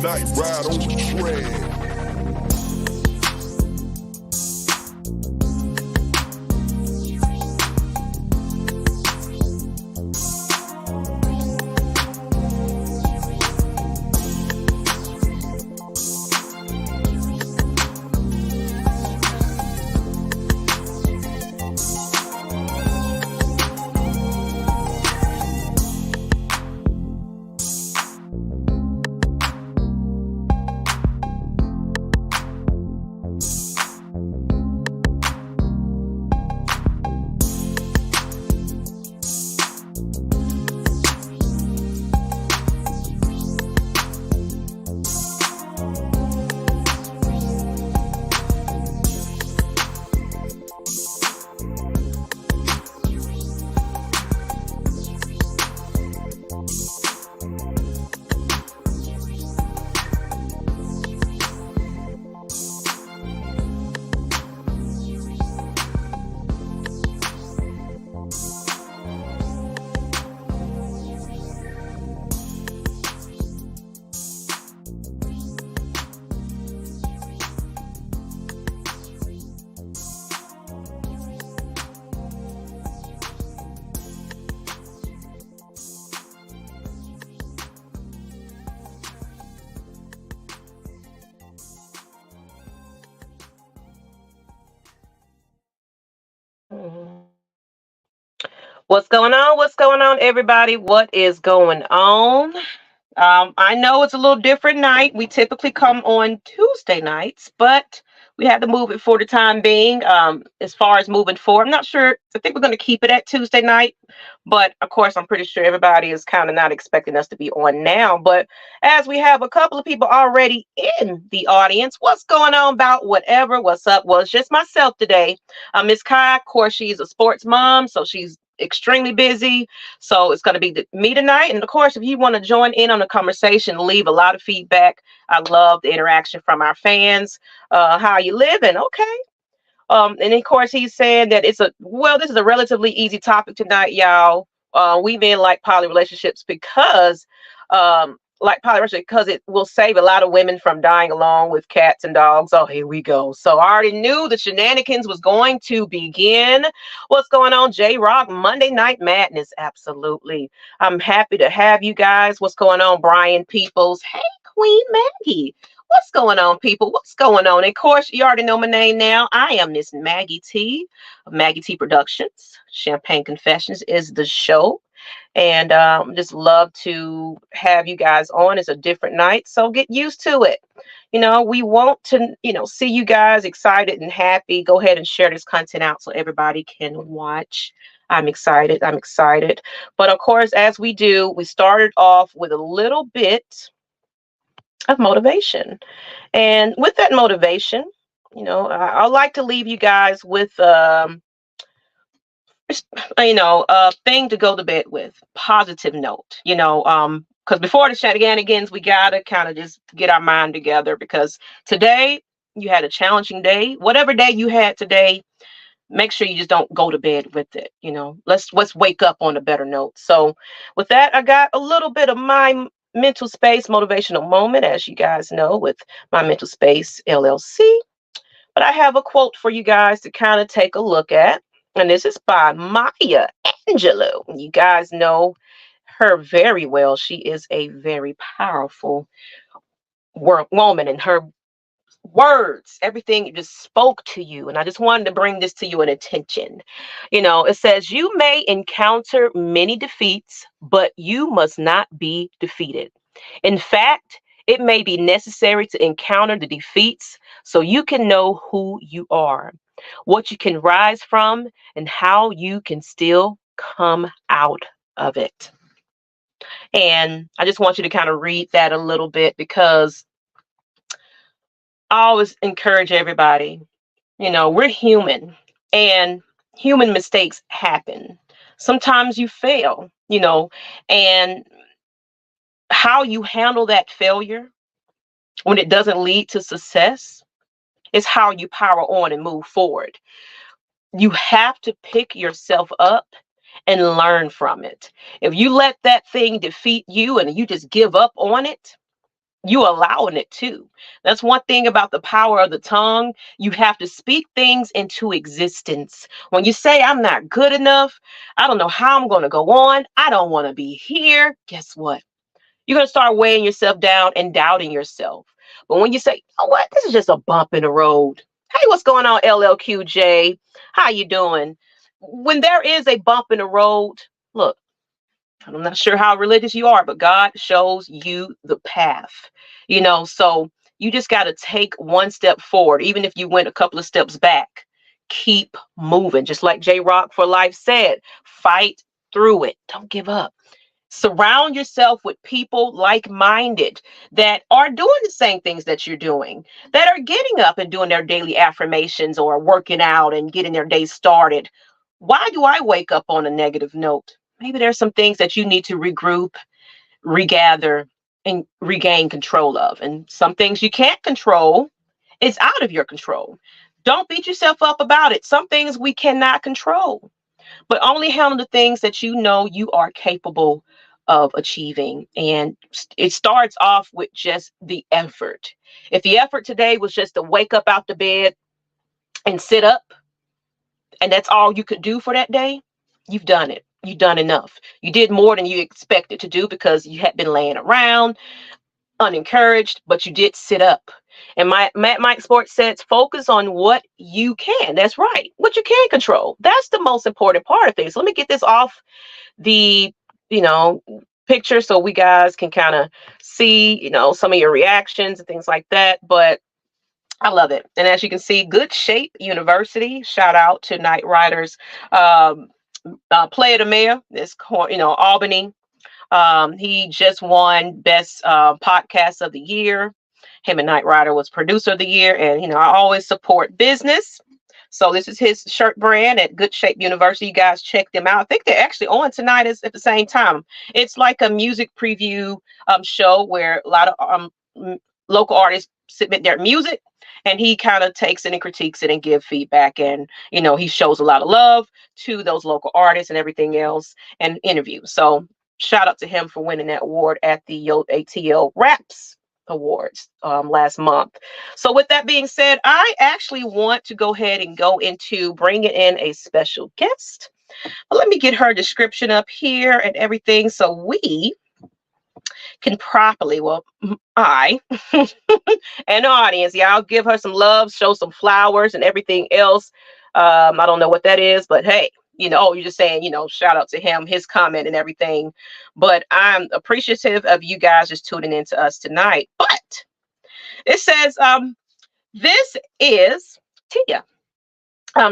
Nyght, ride on the track. What's going on? What's going on, everybody? What is going on? I know it's a little different night. We typically come on Tuesday nights, but we had to move it for the time being. As far as moving forward, I'm not sure. I think we're going to keep it at Tuesday night, but of course, I'm pretty sure everybody is kind of not expecting us to be on now. But as we have a couple of people already in the audience, what's going on about whatever? What's up? Well, it's just myself today. Miss Kai, of course, she's a sports mom, so she's extremely busy. So it's going to be me tonight. And of course, if you want to join in on the conversation, leave a lot of feedback. I love the interaction from our fans. How you living? Okay. And of course, he's saying that this is a relatively easy topic tonight, y'all. We men like poly relationships because it will save a lot of women from dying alone with cats and dogs. Oh, here we go. So I already knew the shenanigans was going to begin. What's going on, J-Rock? Monday Night Madness. Absolutely. I'm happy to have you guys. What's going on, Brian Peoples? Hey, Queen Maggie. What's going on, people? What's going on? And of course, you already know my name now. I am Miss Maggie T of Maggie T Productions. Champagne Confessions is the show. And just love to have you guys on. It's a different night, so get used to it. We want to, see you guys excited and happy. Go ahead and share this content out so everybody can watch. I'm excited. I'm excited. But of course, as we do, we started off with a little bit of motivation. And with that motivation, I like to leave you guys with a thing to go to bed with, positive note, because before the shenanigans, we gotta kind of just get our mind together, because today you had a challenging day. Whatever day you had today, make sure you just don't go to bed with it. Let's wake up on a better note. So with that, I got a little bit of my mental space motivational moment, as you guys know, with my mental space LLC. But I have a quote for you guys to kind of take a look at. And this is by Maya Angelou. You guys know her very well. She is a very powerful woman, and her words, everything just spoke to you. And I just wanted to bring this to you in attention. It says, you may encounter many defeats, but you must not be defeated. In fact, it may be necessary to encounter the defeats so you can know who you are, what you can rise from, and how you can still come out of it. And I just want you to kind of read that a little bit, because I always encourage everybody, we're human, and human mistakes happen. Sometimes you fail, and how you handle that failure when it doesn't lead to success is how you power on and move forward. You have to pick yourself up and learn from it. If you let that thing defeat you and you just give up on it, you allowing it too. That's one thing about the power of the tongue. You have to speak things into existence. When you say, I'm not good enough, I don't know how I'm going to go on, I don't want to be here, guess what? You're going to start weighing yourself down and doubting yourself. But when you say, you know what, this is just a bump in the road. Hey, what's going on, LLQJ? How you doing? When there is a bump in the road, look, I'm not sure how religious you are, but God shows you the path, so you just got to take one step forward. Even if you went a couple of steps back, keep moving. Just like J Rock for Life said, fight through it. Don't give up. Surround yourself with people like-minded that are doing the same things that you're doing, that are getting up and doing their daily affirmations or working out and getting their day started. Why do I wake up on a negative note? Maybe there's some things that you need to regroup, regather, and regain control of. And some things you can't control, it's out of your control. Don't beat yourself up about it. Some things we cannot control, but only handle the things that you know you are capable of achieving. And it starts off with just the effort. If the effort today was just to wake up out the bed and sit up, and that's all you could do for that day, you've done it. You've done enough. You did more than you expected to do because you had been laying around unencouraged, but you did sit up. And my Matt Mike Sports says, focus on what you can. That's right. What you can control. That's the most important part of things. So let me get this off the, picture so we guys can kind of see, some of your reactions and things like that. But I love it. And as you can see, Good Shape University, shout out to Nyght Ryder's Play of the Mayor, Albany. He just won Best Podcast of the Year. Him and Nyght Ryder was Producer of the Year. And, I always support business. So this is his shirt brand at Good Shape University. You guys check them out. I think they're actually on tonight at the same time. It's like a music preview show where a lot of local artists submit their music, and he kind of takes it and critiques it and give feedback. And, he shows a lot of love to those local artists and everything else and interviews. So shout out to him for winning that award at the ATL Raps Awards last month. So with that being said, I actually want to go ahead and go into bringing in a special guest. But let me get her description up here and everything so we can properly, I and the audience, I'll give her some love, show some flowers and everything else. I don't know what that is, but hey, you're just saying, shout out to him, his comment and everything. But I'm appreciative of you guys just tuning in to us tonight. But it says, this is Tia.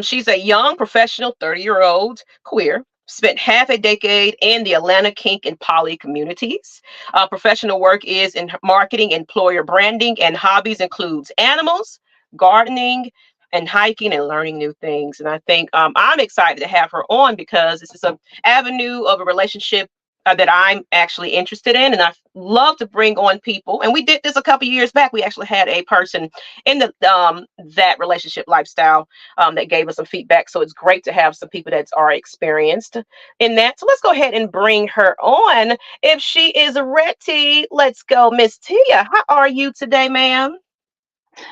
She's a young professional, 30-year-old queer, spent half a decade in the Atlanta kink and poly communities. Professional work is in marketing, employer branding, and hobbies includes animals, gardening, and hiking and learning new things. And I think I'm excited to have her on because this is an avenue of a relationship that I'm actually interested in. And I love to bring on people. And we did this a couple of years back. We actually had a person in the that relationship lifestyle that gave us some feedback. So it's great to have some people that are experienced in that. So let's go ahead and bring her on. If she is ready, let's go. Miss Tia, how are you today, ma'am?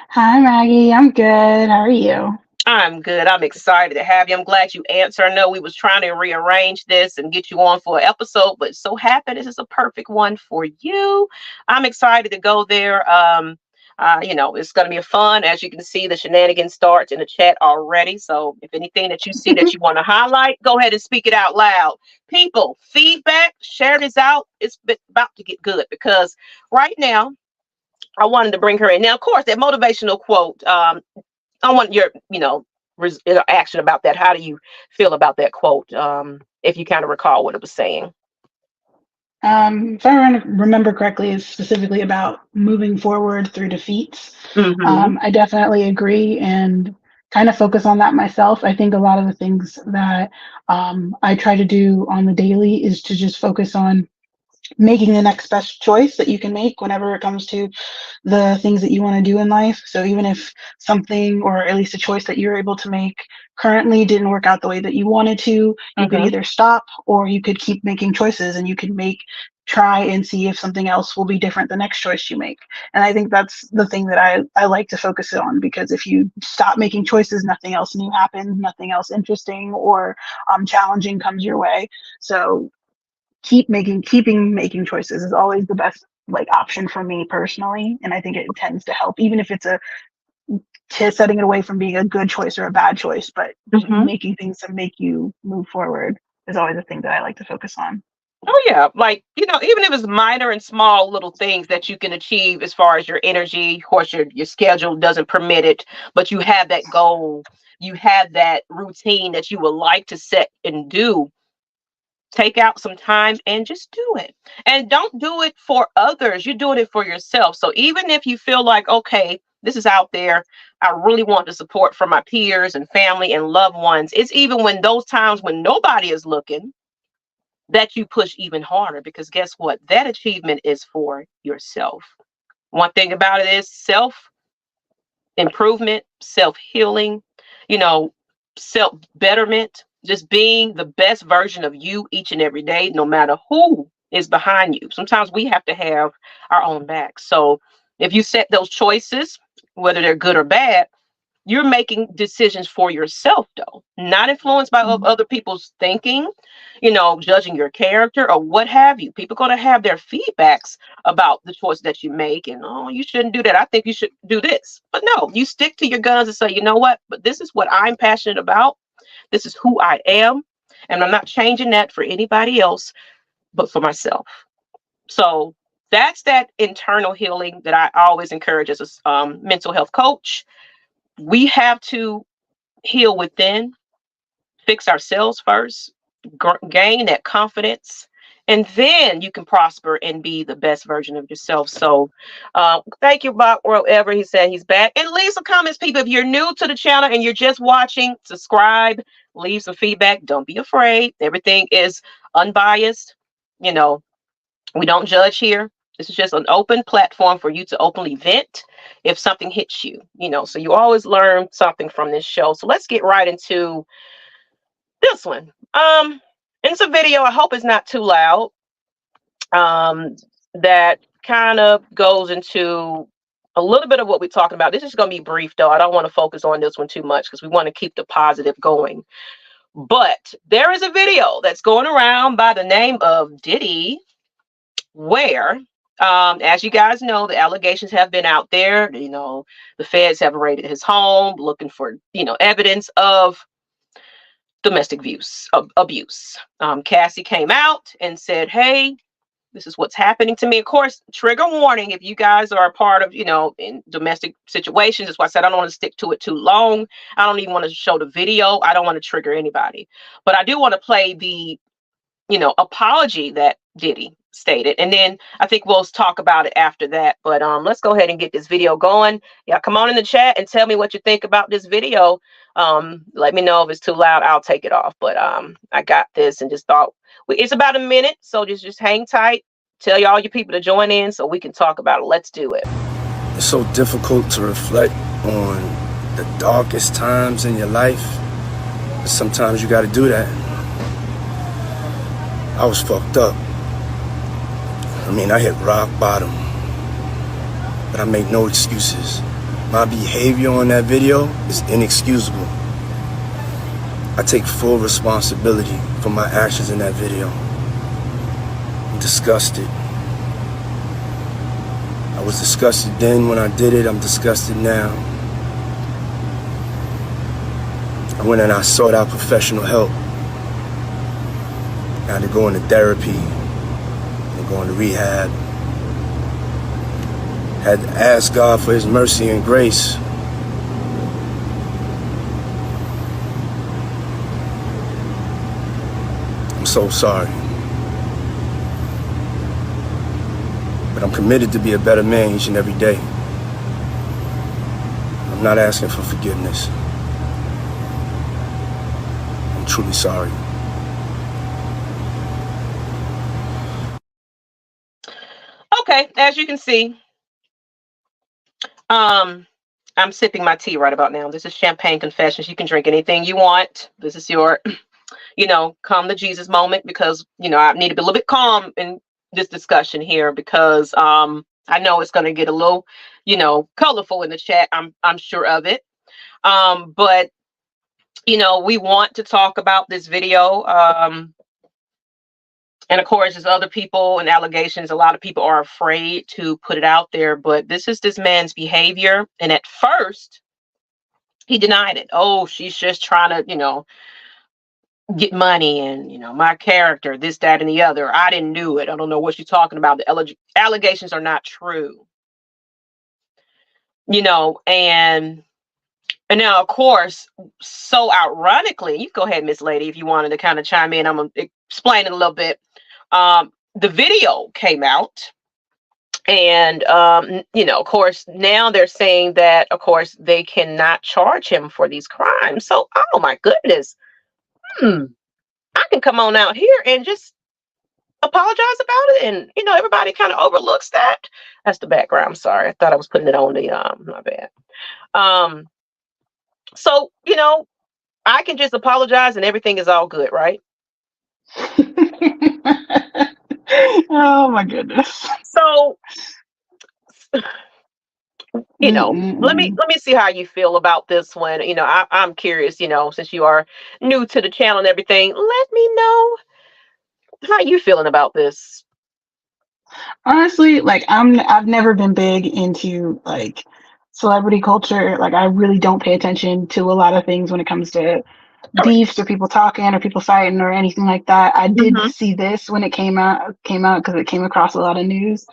Hi, Maggie. I'm good. How are you? I'm good. I'm excited to have you. I'm glad you answered. I know we was trying to rearrange this and get you on for an episode, but so happy this is a perfect one for you. I'm excited to go there. It's going to be a fun. As you can see, the shenanigans starts in the chat already. So if anything that you see that you want to highlight, go ahead and speak it out loud. People, feedback, share this out. It's about to get good because right now, I wanted to bring her in. Now, of course, that motivational quote, I want your, action about that. How do you feel about that quote? If you kind of recall what it was saying. If I remember correctly, it's specifically about moving forward through defeats. Mm-hmm. I definitely agree and kind of focus on that myself. I think a lot of the things that I try to do on the daily is to just focus on making the next best choice that you can make whenever it comes to the things that you want to do in life. So even if something, or at least a choice that you're able to make currently didn't work out the way that you wanted to, you could either stop or you could keep making choices, and you could make try and see if something else will be different the next choice you make. And I think that's the thing that I like to focus on, because if you stop making choices, nothing else new happens, nothing else interesting or challenging comes your way. So keeping making choices is always the best like option for me personally. And I think it tends to help, even if it's setting it away from being a good choice or a bad choice, but making things to make you move forward is always a thing that I like to focus on. Oh yeah, like, even if it's minor and small little things that you can achieve as far as your energy, of course your schedule doesn't permit it, but you have that goal, you have that routine that you would like to set and do. Take out some time and just do it. And don't do it for others. You're doing it for yourself. So even if you feel like, okay, this is out there, I really want the support from my peers and family and loved ones. It's even when those times when nobody is looking that you push even harder, because guess what? That achievement is for yourself. One thing about it is self improvement, self healing, self betterment, just being the best version of you each and every day, no matter who is behind you. Sometimes we have to have our own back. So if you set those choices, whether they're good or bad, you're making decisions for yourself, though, not influenced by other people's thinking, judging your character or what have you. People are going to have their feedbacks about the choice that you make. And, oh, you shouldn't do that. I think you should do this. But no, you stick to your guns and say, you know what? But this is what I'm passionate about. This is who I am. And I'm not changing that for anybody else, but for myself. So that's that internal healing that I always encourage as a mental health coach. We have to heal within, fix ourselves first, gain that confidence, and then you can prosper and be the best version of yourself. So thank you, Bob, wherever he said he's back. And leave some comments, people. If you're new to the channel and you're just watching, subscribe, leave some feedback. Don't be afraid. Everything is unbiased. We don't judge here. This is just an open platform for you to openly vent if something hits you, so you always learn something from this show. So let's get right into this one. It's a video. I hope it's not too loud. That kind of goes into a little bit of what we're talking about. This is going to be brief, though. I don't want to focus on this one too much because we want to keep the positive going. But there is a video that's going around by the name of Diddy, where as you guys know, the allegations have been out there. The feds have raided his home looking for, evidence of domestic abuse. Cassie came out and said, hey, this is what's happening to me. Of course, trigger warning if you guys are a part of, in domestic situations. That's why I said I don't want to stick to it too long. I don't even want to show the video. I don't want to trigger anybody. But I do want to play the, apology that Diddy stated, and then I think we'll talk about it after that. But let's go ahead and get this video going. Yeah, come on in the chat and tell me what you think about this video. Let me know if it's too loud. I'll take it off. But I got this and just thought it's about a minute, so just hang tight. Tell all your people to join in so we can talk about it. Let's do it. It's so difficult to reflect on the darkest times in your life, but sometimes you got to do that. I was fucked up. I hit rock bottom, but I make no excuses. My behavior on that video is inexcusable. I take full responsibility for my actions in that video. I'm disgusted. I was disgusted then when I did it. I'm disgusted now. I went and I sought out professional help. I had to go into therapy and go into rehab. Had to ask God for his mercy and grace. I'm so sorry. But I'm committed to be a better man each and every day. I'm not asking for forgiveness. I'm truly sorry. Okay, as you can see, I'm sipping my tea right about now. This is Champagne Confessions. You can drink anything you want. This is your, come to Jesus moment, because, I need to be a little bit calm and, this discussion here because I know it's going to get a little, colorful in the chat. I'm sure of it. But we want to talk about this video. And of course, there's other people and allegations. A lot of people are afraid to put it out there, but this is this man's behavior. And at first, he denied it. Oh, she's just trying to, get money and, my character, this, that, and the other. I didn't do it. I don't know what you're talking about. The allegations are not true. And now, of course, so ironically, you go ahead, Miss Lady, if you wanted to kind of chime in. I'm going to explain it a little bit. The video came out and, of course, now they're saying that, of course, they cannot charge him for these crimes. So, oh, my goodness. I can come on out here and just apologize about it. And, everybody kind of overlooks that. That's the background. I'm sorry. I thought I was putting it on the, my bad. So, I can just apologize and everything is all good, right? Oh my goodness. So, let me see how you feel about this one. I'm curious, since you are new to the channel and everything, let me know how you feeling about this. Honestly, I've never been big into celebrity culture. I really don't pay attention to a lot of things when it comes to beefs or people talking or people fighting or anything like that. I did see this when it came out because it came across a lot of news.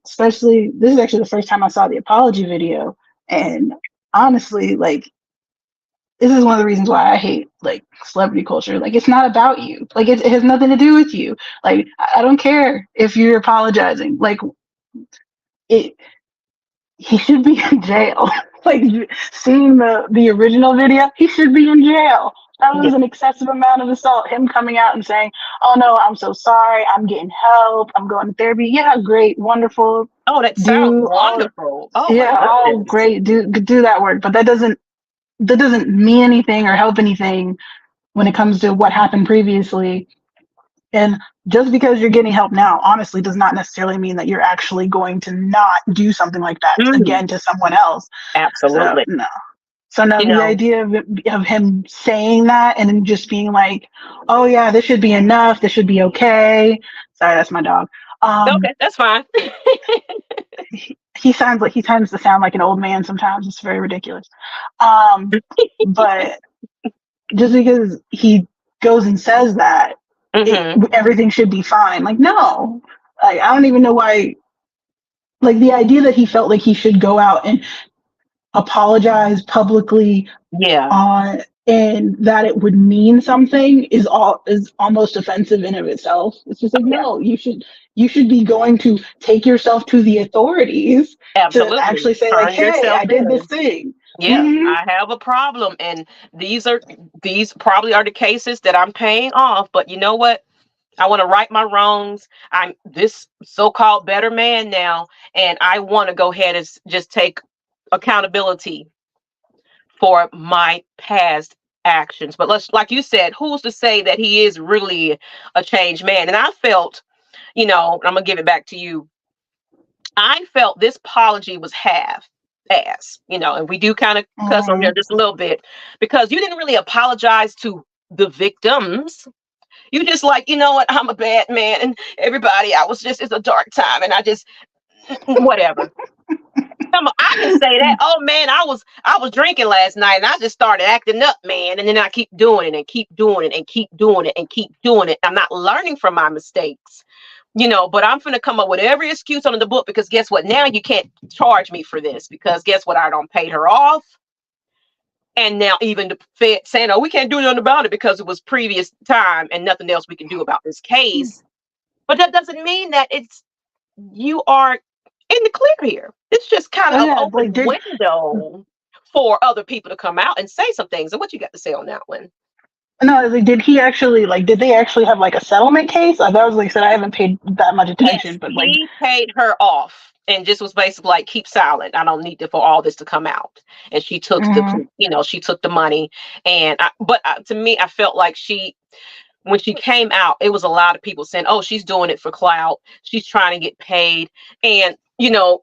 Especially, this is actually the first time I saw the apology video, and honestly, this is one of the reasons why I hate celebrity culture. It's not about you. It has nothing to do with you. I don't care if you're apologizing. He should be in jail. Seeing the original video, he should be in jail. That was an excessive amount of assault. Him coming out and saying, "Oh no, I'm so sorry. I'm getting help. I'm going to therapy." Yeah, great, wonderful. Oh, that sounds wonderful. Great. Do that work, but that doesn't mean anything or help anything when it comes to what happened previously. And just because you're getting help now, honestly, does not necessarily mean that you're actually going to not do something like that again to someone else. Absolutely. So now the idea of him saying that and then just being like, "Oh yeah, this should be enough. This should be okay." Sorry, that's my dog. Okay, that's fine. He tends to sound like an old man sometimes. It's very ridiculous. But just because he goes and says that, everything should be fine. No. I don't even know why. The idea that he felt like he should go out and apologize publicly, and that it would mean something is almost offensive in of itself. It's just no, you should be going to take yourself to the authorities to actually say "Hey, I did this thing." Yeah, I have a problem, and these probably are the cases that I'm paying off. But you know what? I want to right my wrongs. I'm this so-called better man now, and I want to go ahead and just take accountability for my past actions. But like you said, who's to say that he is really a changed man? And I felt, I'm gonna give it back to you. I felt this apology was half-ass, and we do kind of cuss on here just a little bit because you didn't really apologize to the victims. You just you know what? I'm a bad man, and everybody. It's a dark time, and I just whatever. I can say that. Oh man, I was drinking last night and I just started acting up, man. And then I keep doing it and keep doing it and keep doing it and keep doing it. I'm not learning from my mistakes, but I'm going to come up with every excuse under the book because guess what? Now you can't charge me for this because guess what? I don't pay her off. And now even the Fed saying, "Oh, we can't do nothing about it because it was previous time and nothing else we can do about this case." But that doesn't mean that you are in the clear here. It's just kind of an open window for other people to come out and say some things. And what you got to say on that one? No, did he actually did they actually have a settlement case? That was I said, I haven't paid that much attention, but he paid her off and just was basically keep silent. I don't need for all this to come out. And she took she took the money. And to me, I felt like she when she came out, it was a lot of people saying, oh, she's doing it for clout. She's trying to get paid. And, you know,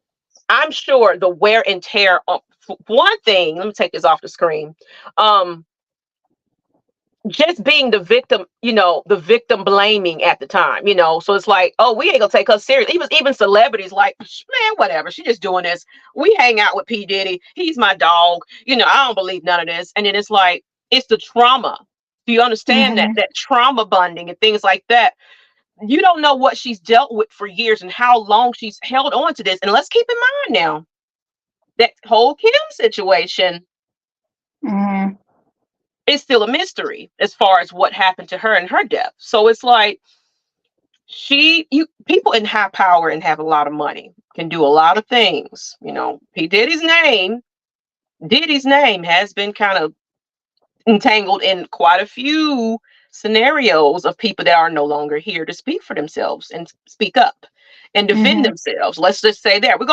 I'm sure the wear and tear on one thing, let me take this off the screen. Just being the victim, you know, the victim blaming at the time, you know, so it's like, oh, we ain't gonna take her serious. Even celebrities like, man, whatever, she just doing this. We hang out with P. Diddy, he's my dog, you know, I don't believe none of this. And then it's like, it's the trauma. Do you understand that trauma bonding and things like that? You don't know what she's dealt with for years and how long she's held on to this. And let's keep in mind now that whole Kim situation is still a mystery as far as what happened to her and her death. So it's like people in high power and have a lot of money can do a lot of things. You know, Diddy's name has been kind of entangled in quite a few scenarios of people that are no longer here to speak for themselves and speak up and defend themselves. Let's just say that we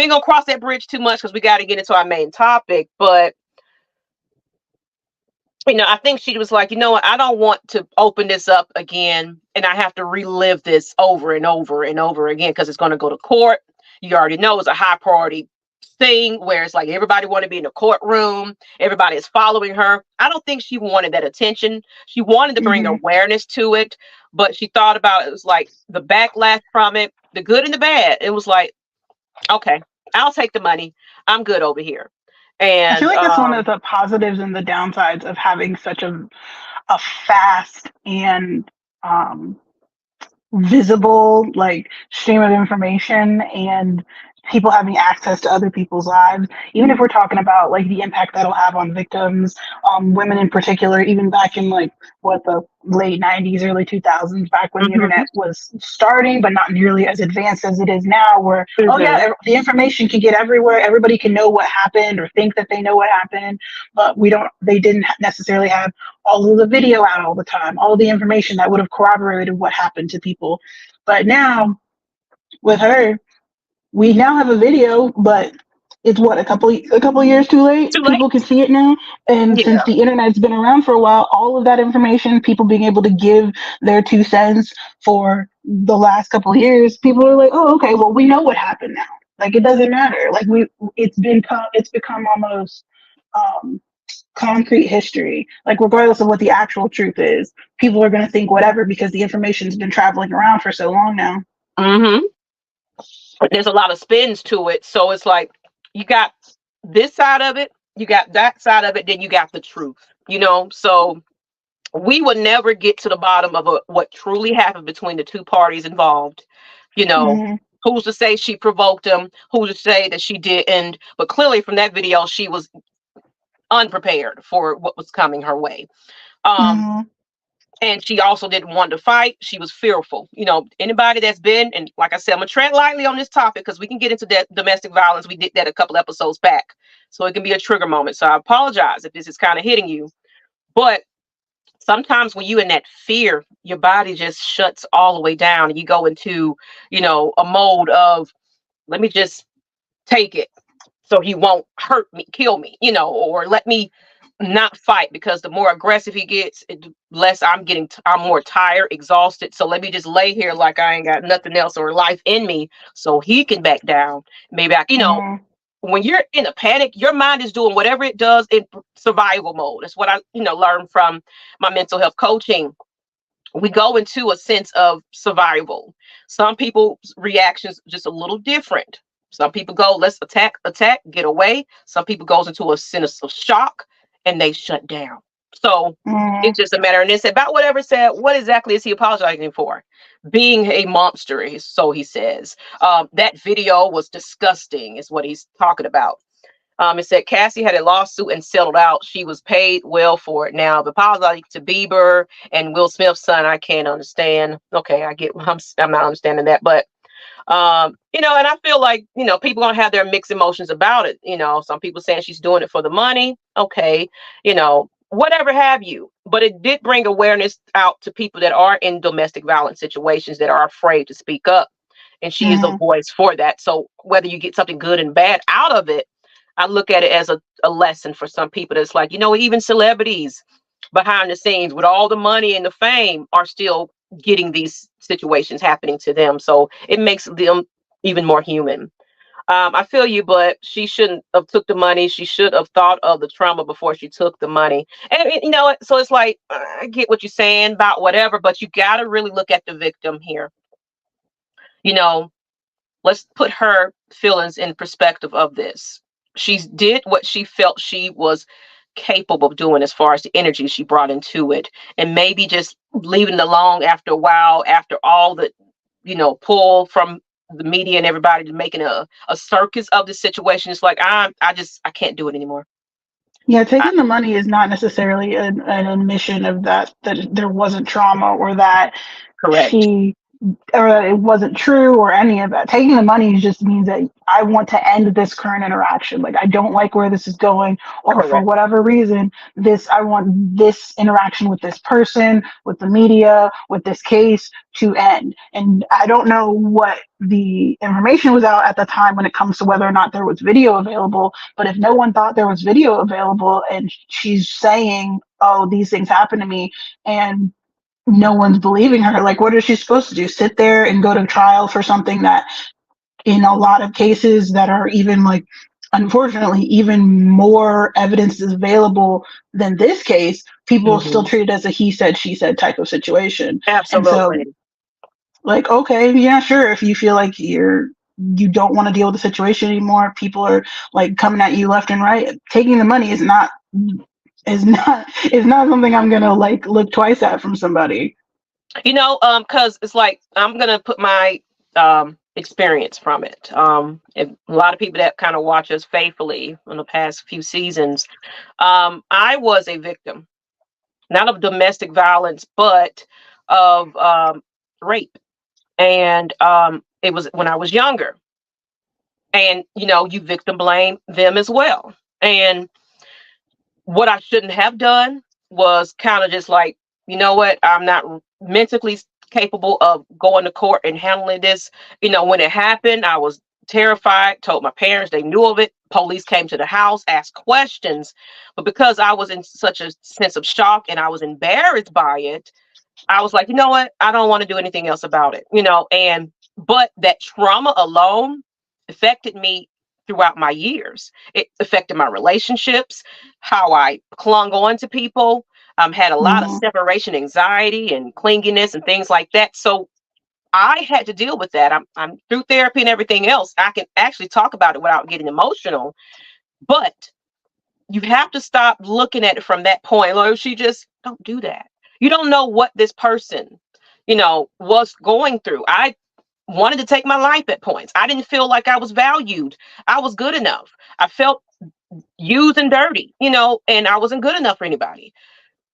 ain't gonna cross that bridge too much because we got to get into our main topic. But you know, I think she was like, you know what, I don't want to open this up again and I have to relive this over and over and over again because it's going to go to court. You already know it's a high priority thing where it's like everybody want to be in the courtroom, everybody is following her. I don't think she wanted that attention. She wanted to bring awareness to it, but she thought about it was like the backlash from it, the good and the bad. It was like, okay, I'll take the money, I'm good over here. And I feel like that's one of the positives and the downsides of having such a fast and visible like stream of information and people having access to other people's lives. Even if we're talking about like the impact that'll have on victims, women in particular, even back in like the late 90s, early 2000s, back when the internet was starting, but not nearly as advanced as it is now, where, oh yeah, the information can get everywhere. Everybody can know what happened or think that they know what happened, but they didn't necessarily have all of the video out all the time, all of the information that would have corroborated what happened to people. But now with her, we now have a video, but it's a couple years too late. People can see it now. And since the internet's been around for a while, all of that information, people being able to give their 2 cents for the last couple of years, people are like, oh, okay, well, we know what happened now. Like, it doesn't matter. Like, it's become almost concrete history. Like, regardless of what the actual truth is, people are going to think whatever because the information's been traveling around for so long now. There's a lot of spins to it. So it's like, you got this side of it, you got that side of it, then you got the truth, you know? So we would never get to the bottom of what truly happened between the two parties involved. You know, who's to say she provoked him? Who's to say that she didn't? But clearly from that video, she was unprepared for what was coming her way. And she also didn't want to fight. She was fearful. You know, anybody that's been, and like I said, I'm going to tread lightly on this topic because we can get into that domestic violence. We did that a couple episodes back. So it can be a trigger moment. So I apologize if this is kind of hitting you. But sometimes when you're in that fear, your body just shuts all the way down. And you go into, you know, a mode of, let me just take it so he won't hurt me, kill me, you know, or let me not fight, because the more aggressive he gets, the less I'm more tired, exhausted. So let me just lay here like I ain't got nothing else or life in me so he can back down. Maybe you know, when you're in a panic, your mind is doing whatever it does in survival mode. That's what I, you know, learned from my mental health coaching. We go into a sense of survival. Some people's reactions just a little different. Some people go, let's attack, get away. Some people goes into a sense of shock and they shut down. So it's just a matter. And it's about whatever said, what exactly is he apologizing for? Being a monster, so he says. That video was disgusting, is what he's talking about. It said Cassie had a lawsuit and settled out. She was paid well for it. Now, the apology to Bieber and Will Smith's son, I can't understand. Okay, I get, I'm not understanding that, but you know, and I feel like, you know, people gonna have their mixed emotions about it. You know, some people saying she's doing it for the money. Okay, you know, whatever have you. But it did bring awareness out to people that are in domestic violence situations that are afraid to speak up. And she is a voice for that. So whether you get something good and bad out of it, I look at it as a lesson for some people that's like, you know, even celebrities behind the scenes with all the money and the fame are still getting these situations happening to them. So it makes them even more human. I feel you, but she shouldn't have took the money. She should have thought of the trauma before she took the money. And you know, so it's like, I get what you're saying about whatever, but you got to really look at the victim here. You know, let's put her feelings in perspective of this. She did what she felt she was capable of doing as far as the energy she brought into it, and maybe just leaving it alone after a while, after all the, you know, pull from the media and everybody to making a circus of the situation. It's like, I can't do it anymore. Yeah, I, taking the money is not necessarily an admission of that there wasn't trauma, or that correct. she or that it wasn't true, or any of that. Taking the money just means that I want to end this current interaction. Like, I don't like where this is going, or for Correct. whatever reason, I want this interaction with this person, with the media, with this case to end. And I don't know what the information was out at the time when it comes to whether or not there was video available, but if no one thought there was video available and she's saying, oh, these things happened to me, and no one's believing her, like, what is she supposed to do? Sit there and go to trial for something that, in a lot of cases that are even, like, unfortunately, even more evidence is available than this case, people still Hmm. treat it as a he said, she said type of situation. And so, Absolutely. like, okay, yeah, sure, if you feel like you don't want to deal with the situation anymore, people are like coming at you left and right, taking the money is not something I'm gonna like look twice at from somebody. You know, because it's like, I'm gonna put my experience from it. If a lot of people that kind of watch us faithfully in the past few seasons, I was a victim, not of domestic violence, but of rape. And it was when I was younger. And, you know, you victim blame them as well. And what I shouldn't have done was kind of just like, you know what, I'm not mentally capable of going to court and handling this. You know, when it happened, I was terrified, told my parents, they knew of it. Police came to the house, asked questions. But because I was in such a sense of shock and I was embarrassed by it, I was like, you know what? I don't want to do anything else about it, you know. And but that trauma alone affected me throughout my years. It affected my relationships, how I clung on to people, had a lot of Mhm. separation anxiety and clinginess and things like that. So I had to deal with that. I'm through therapy and everything else. I can actually talk about it without getting emotional, but you have to stop looking at it from that point. Like, she just don't do that. You don't know what this person, you know, was going through. I wanted to take my life at points. I didn't feel like I was valued. I was good enough. I felt used and dirty, you know, and I wasn't good enough for anybody.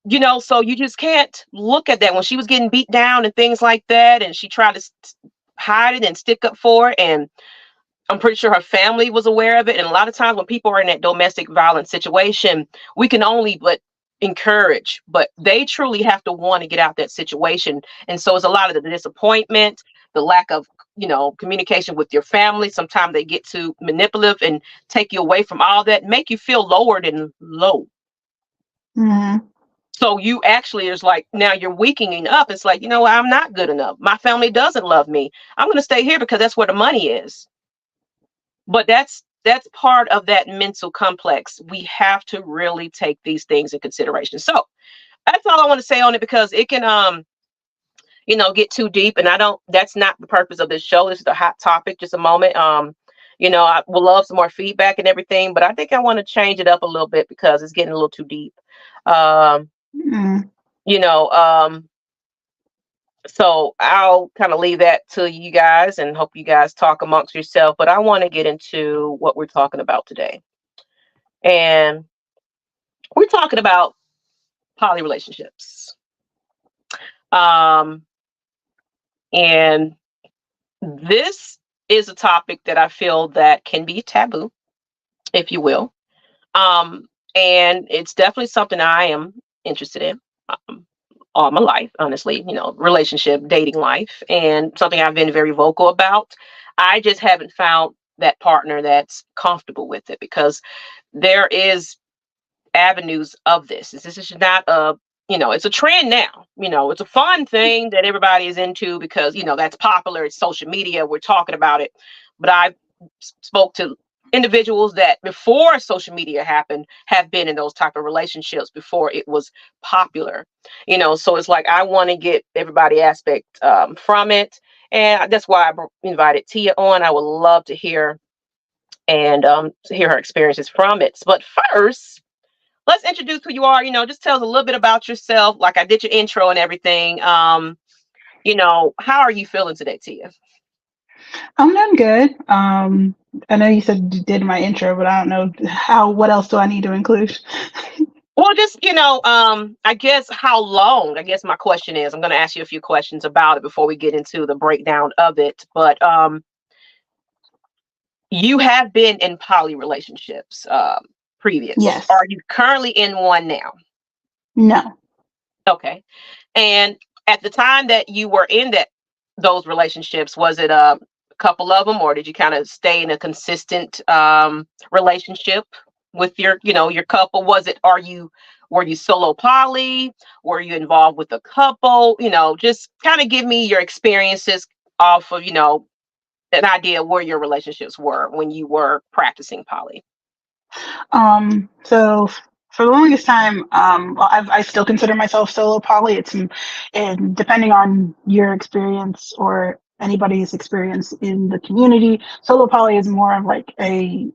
You know, so you just can't look at that when she was getting beat down and things like that, and she tried to hide it and stick up for it. And I'm pretty sure her family was aware of it. And a lot of times when people are in that domestic violence situation, we can only but encourage, but they truly have to want to get out that situation. And so it's a lot of the disappointment, the lack of, you know, communication with your family. Sometimes they get too manipulative and take you away from all that, make you feel lowered and low. Mhm. So you actually is like, now you're weakening up. It's like, you know, I'm not good enough. My family doesn't love me. I'm going to stay here because that's where the money is. But that's part of that mental complex. We have to really take these things in consideration. So that's all I want to say on it, because it can you know, get too deep, and I don't, that's not the purpose of this show. This is a hot topic, just a moment. You know, I would love some more feedback and everything, but I think I want to change it up a little bit because it's getting a little too deep. um Mhm. you know, so I'll kind of leave that to you guys and hope you guys talk amongst yourself. But I want to get into what we're talking about today. And we're talking about poly relationships. Um, and this is a topic that I feel that can be taboo, if you will. And it's definitely something I am interested in, um, all my life, honestly, you know, relationship, dating life, and something I've been very vocal about. I just haven't found that partner that's comfortable with it, because there is avenues of this. This is not a it's a trend now. It's a fun thing that everybody is into because, that's popular. It's social media. We're talking about it. But I spoke to individuals that before social media happened have been in those type of relationships before it was popular. So it's like I want to get everybody aspect from it. And that's why I invited Tia on. I would love to hear to hear her experiences from it. But first, let's introduce who you are. Just tell us a little bit about yourself. Like I did your intro and everything. How are you feeling today, Tia? I'm doing good. I know you said you did my intro, but I don't know what else do I need to include? Well, just, I guess how long, I guess my question is, I'm going to ask you a few questions about it before we get into the breakdown of it. But you have been in poly relationships previous. Yes. Are you currently in one now? No. Okay. And at the time that you were in those relationships, was it a couple of them, or did you kind of stay in a consistent relationship with your couple? Were you solo poly? Were you involved with a couple? Just kind of give me your experiences off of, an idea of where your relationships were when you were practicing poly. So for the longest time, well, I still consider myself solo poly. And depending on your experience or anybody's experience in the community, solo poly is more of like a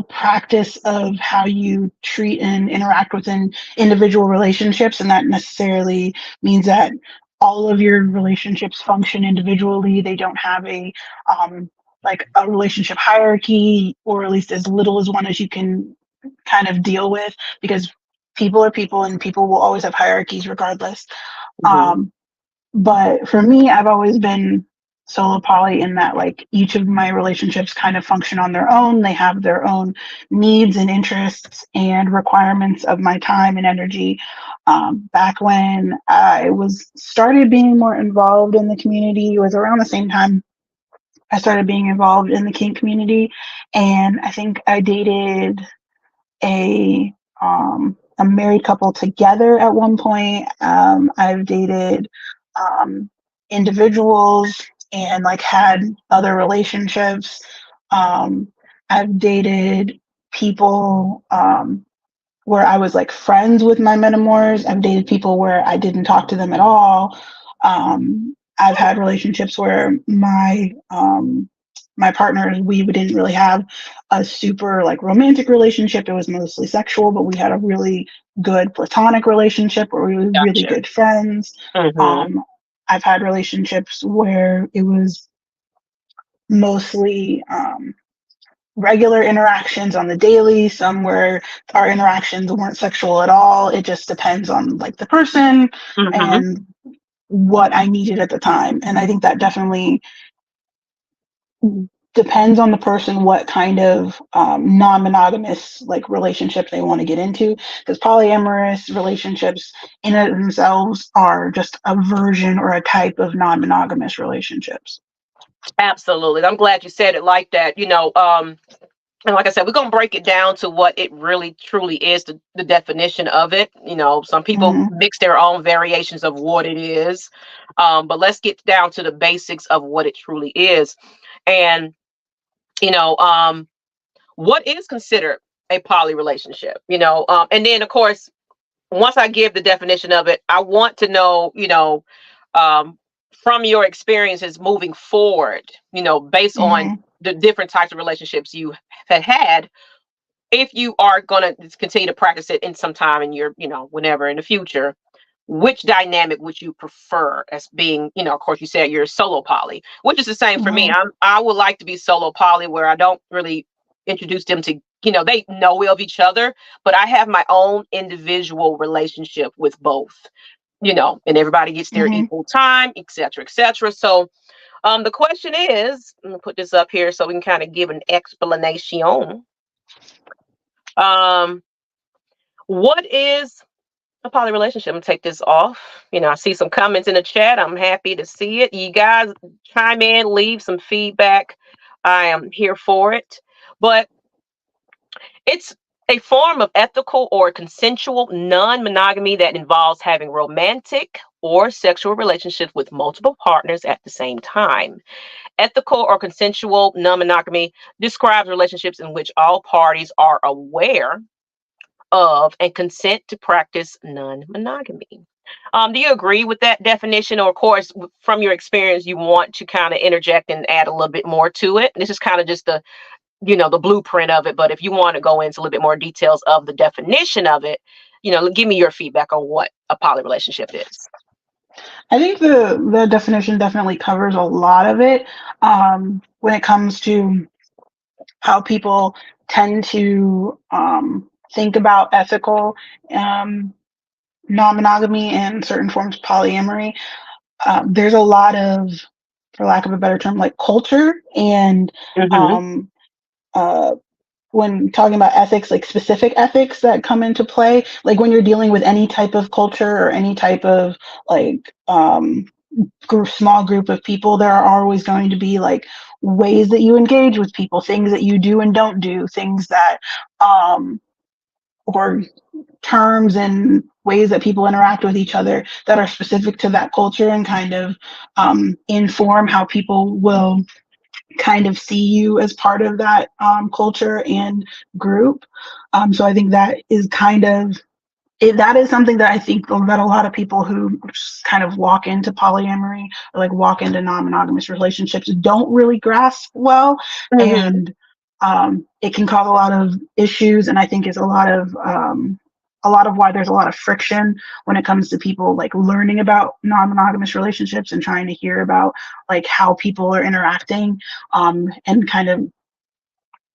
practice of how you treat and interact within individual relationships, and that necessarily means that all of your relationships function individually. They don't have like a relationship hierarchy, or at least as little as one as you can kind of deal with, because people are people and people will always have hierarchies regardless. Mm-hmm. But for me, I've always been solo poly in that like each of my relationships kind of function on their own. They have their own needs and interests and requirements of my time and energy. Back when I started being more involved in the community was around the same time I started being involved in the kink community, and I think I dated a married couple together at one point. I've dated individuals and like had other relationships. I've dated people where I was like friends with my metamors. I've dated people where I didn't talk to them at all. I've had relationships where my partners, we didn't really have a super like romantic relationship. It was mostly sexual, but we had a really good platonic relationship where we were really Gotcha. good friends. Mm-hmm. I've had relationships where it was mostly regular interactions on the daily, some where our interactions weren't sexual at all. It just depends on like the person Mm-hmm. and what I needed at the time. And I think that definitely depends on the person what kind of non-monogamous like relationship they want to get into, because polyamorous relationships in and of themselves are just a version or a type of non-monogamous relationships. Absolutely. I'm glad you said it like that. And like I said, we're going to break it down to what it really truly is, the definition of it. Some people Mm-hmm. mix their own variations of what it is. But let's get down to the basics of what it truly is. And, what is considered a poly relationship, and then of course, once I give the definition of it, I want to know, um, from your experiences moving forward, based on Mm-hmm. the different types of relationships you have had, if you are going to continue to practice it in some time in your, whenever in the future, which dynamic would you prefer as being, of course you said you're solo poly, which is the same for me. Mm-hmm. I would like to be solo poly where I don't really introduce them to, they know of each other, but I have my own individual relationship with both, and everybody gets their Mm-hmm. equal time, et cetera, et cetera. So the question is, I'm gonna put this up here so we can kind of give an explanation. Um, what is a poly relationship? I'm gonna take this off. I see some comments in the chat. I'm happy to see it. You guys chime in, leave some feedback. I am here for it. But it's A form of ethical or consensual non-monogamy that involves having romantic or sexual relationships with multiple partners at the same time. Ethical or consensual non-monogamy describes relationships in which all parties are aware of and consent to practice non-monogamy. Do you agree with that definition? Or, of course, from your experience, you want to kind of interject and add a little bit more to it? This is kind of just the blueprint of it. But if you want to go into a little bit more details of the definition of it, give me your feedback on what a poly relationship is. I think the definition definitely covers a lot of it when it comes to how people tend to think about ethical non-monogamy and certain forms of polyamory. There's a lot of, for lack of a better term, like culture and when talking about ethics, like specific ethics that come into play, like when you're dealing with any type of culture or any type of like small group of people, there are always going to be like ways that you engage with people, things that you do and don't do, things that or terms and ways that people interact with each other that are specific to that culture and kind of inform how people will kind of see you as part of that culture and group. So I think that is that is something that I think that a lot of people who kind of walk into polyamory or like walk into non-monogamous relationships don't really grasp well. And it can cause a lot of issues. And I think is a lot of why there's a lot of friction when it comes to people like learning about non-monogamous relationships and trying to hear about like how people are interacting. And kind of,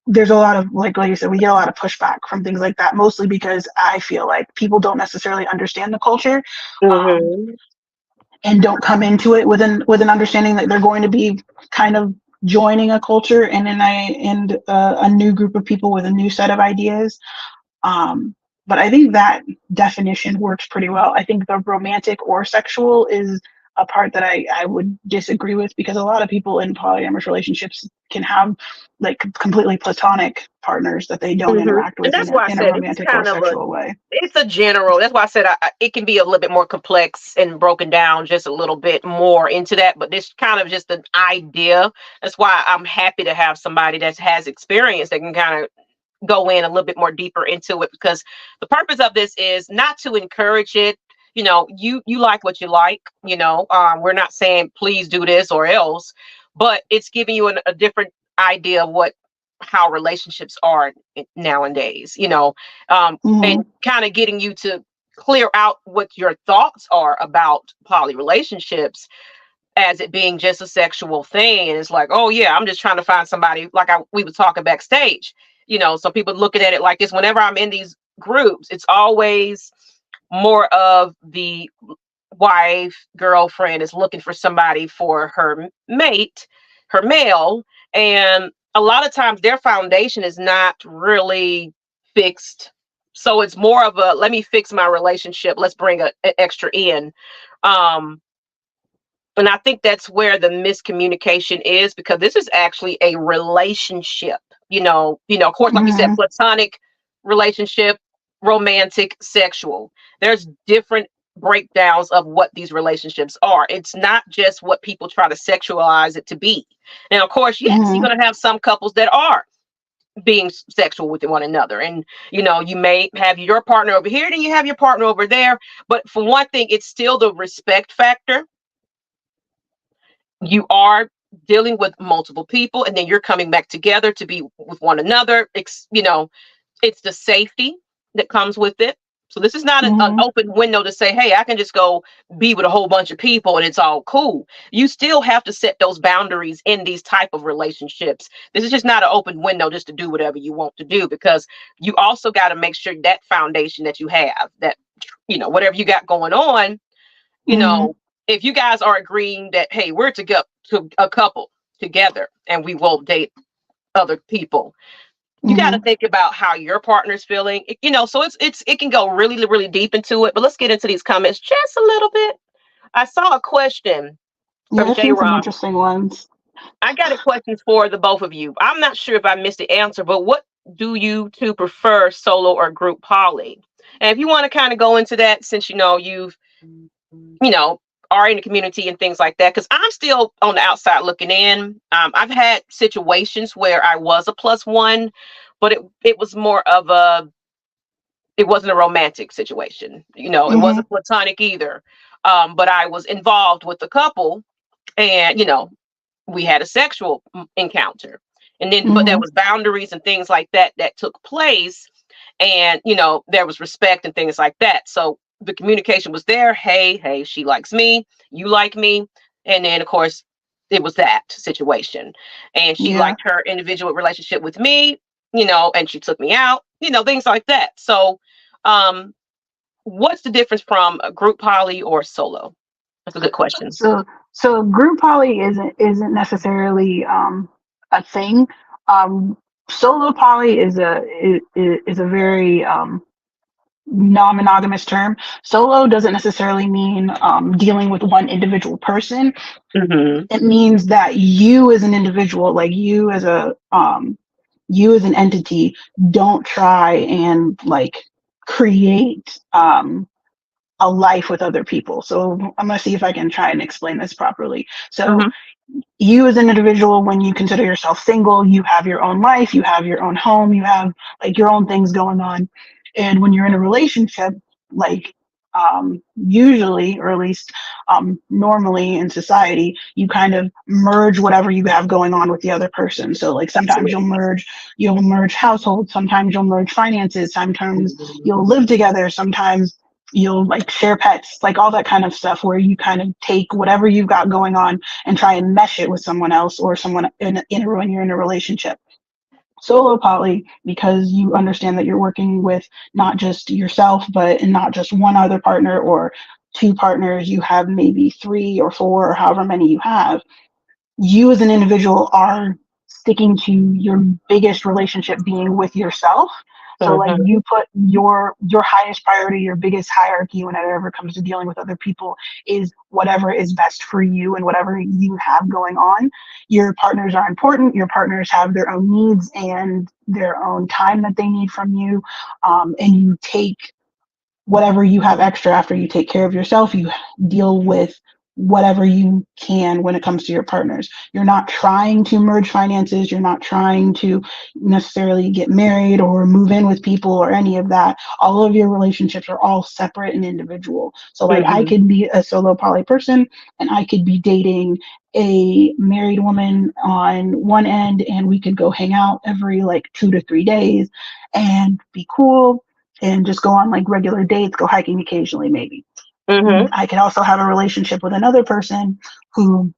there's a lot of, like you said, we get a lot of pushback from things like that, mostly because I feel like people don't necessarily understand the culture and don't come into it with an understanding that they're going to be kind of joining a culture and a new group of people with a new set of ideas. But I think that definition works pretty well. I think the romantic or sexual is a part that I would disagree with, because a lot of people in polyamorous relationships can have like completely platonic partners that they don't interact with in a romantic or sexual way. It's a general. That's why I said it can be a little bit more complex and broken down just a little bit more into that. But this kind of just an idea. That's why I'm happy to have somebody that has experience that can kind of go in a little bit more deeper into it, because the purpose of this is not to encourage it. You like what you like, we're not saying please do this or else, but it's giving you a different idea of how relationships are nowadays, and kind of getting you to clear out what your thoughts are about poly relationships as it being just a sexual thing. And it's like, oh yeah, I'm just trying to find somebody, like we were talking backstage, so people looking at it like this. Whenever I'm in these groups, it's always more of the wife, girlfriend is looking for somebody for her mate, her male. And a lot of times their foundation is not really fixed. So it's more of a, let me fix my relationship. Let's bring an extra in. And I think that's where the miscommunication is, because this is actually a relationship, of course, like you said, platonic relationship, romantic, sexual. There's different breakdowns of what these relationships are. It's not just what people try to sexualize it to be. Now, of course, yes, you're going to have some couples that are being sexual with one another. And, you may have your partner over here, then you have your partner over there. But for one thing, it's still the respect factor. You are dealing with multiple people, and then you're coming back together to be with one another. It's the safety that comes with it. So this is not an open window to say, hey, I can just go be with a whole bunch of people and it's all cool. You still have to set those boundaries in these type of relationships. This is just not an open window just to do whatever you want to do, because you also got to make sure that foundation that you have, that, whatever you got going on, if you guys are agreeing that, hey, we're to a couple together and we will date other people, you got to think about how your partner's feeling, so it can go really, really deep into it. But let's get into these comments just a little bit. I saw a question from J. Some interesting ones. I got a question for the both of you. I'm not sure if I missed the answer, but what do you two prefer solo or group poly? And if you want to kind of go into that, since you've are in the community and things like that, because I'm still on the outside looking in. I've had situations where I was a plus one, but it was more of it wasn't a romantic situation. It Mm-hmm. wasn't platonic either. But I was involved with the couple, and we had a sexual encounter, and then but there Mm-hmm. was boundaries and things like that took place, and there was respect and things like that. So the communication was there. Hey, she likes me, you like me. And then of course it was that situation, and she Yeah. liked her individual relationship with me, and she took me out, things like that. So um what's the difference from a group poly or solo? That's a good question. So group poly isn't necessarily a thing. Um, Solo poly is a very non-monogamous term. Solo doesn't necessarily mean dealing with one individual person. Mm-hmm. It means that you as an individual, like you as an entity, don't try and like create a life with other people. So I'm gonna see if I can try and explain this properly. So Mm-hmm. you as an individual, when you consider yourself single, you have your own life, you have your own home, you have like your own things going on. And when you're in a relationship, like usually, or at least normally in society, you kind of merge whatever you have going on with the other person. So like sometimes Absolutely. you'll merge households, sometimes you'll merge finances, sometimes you'll live together, sometimes you'll like share pets, like all that kind of stuff, where you kind of take whatever you've got going on and try and mesh it with someone else or someone when you're in a relationship. Solo poly, because you understand that you're working with not just yourself, but not just one other partner or two partners, you have maybe three or four or however many you have. You as an individual are sticking to your biggest relationship being with yourself. So like Mm-hmm. you put your highest priority, your biggest hierarchy whenever it ever comes to dealing with other people is whatever is best for you and whatever you have going on. Your partners are important. Your partners have their own needs and their own time that they need from you. And you take whatever you have extra after you take care of yourself, you deal with whatever you can when it comes to your partners. You're not trying to merge finances. You're not trying to necessarily get married or move in with people or any of that. All of your relationships are all separate and individual. So like I Mm-hmm. could be a solo poly person and I could be dating a married woman on one end and we could go hang out every like 2 to 3 days and be cool and just go on like regular dates, go hiking occasionally, maybe. Mm-hmm. I could also have a relationship with another person who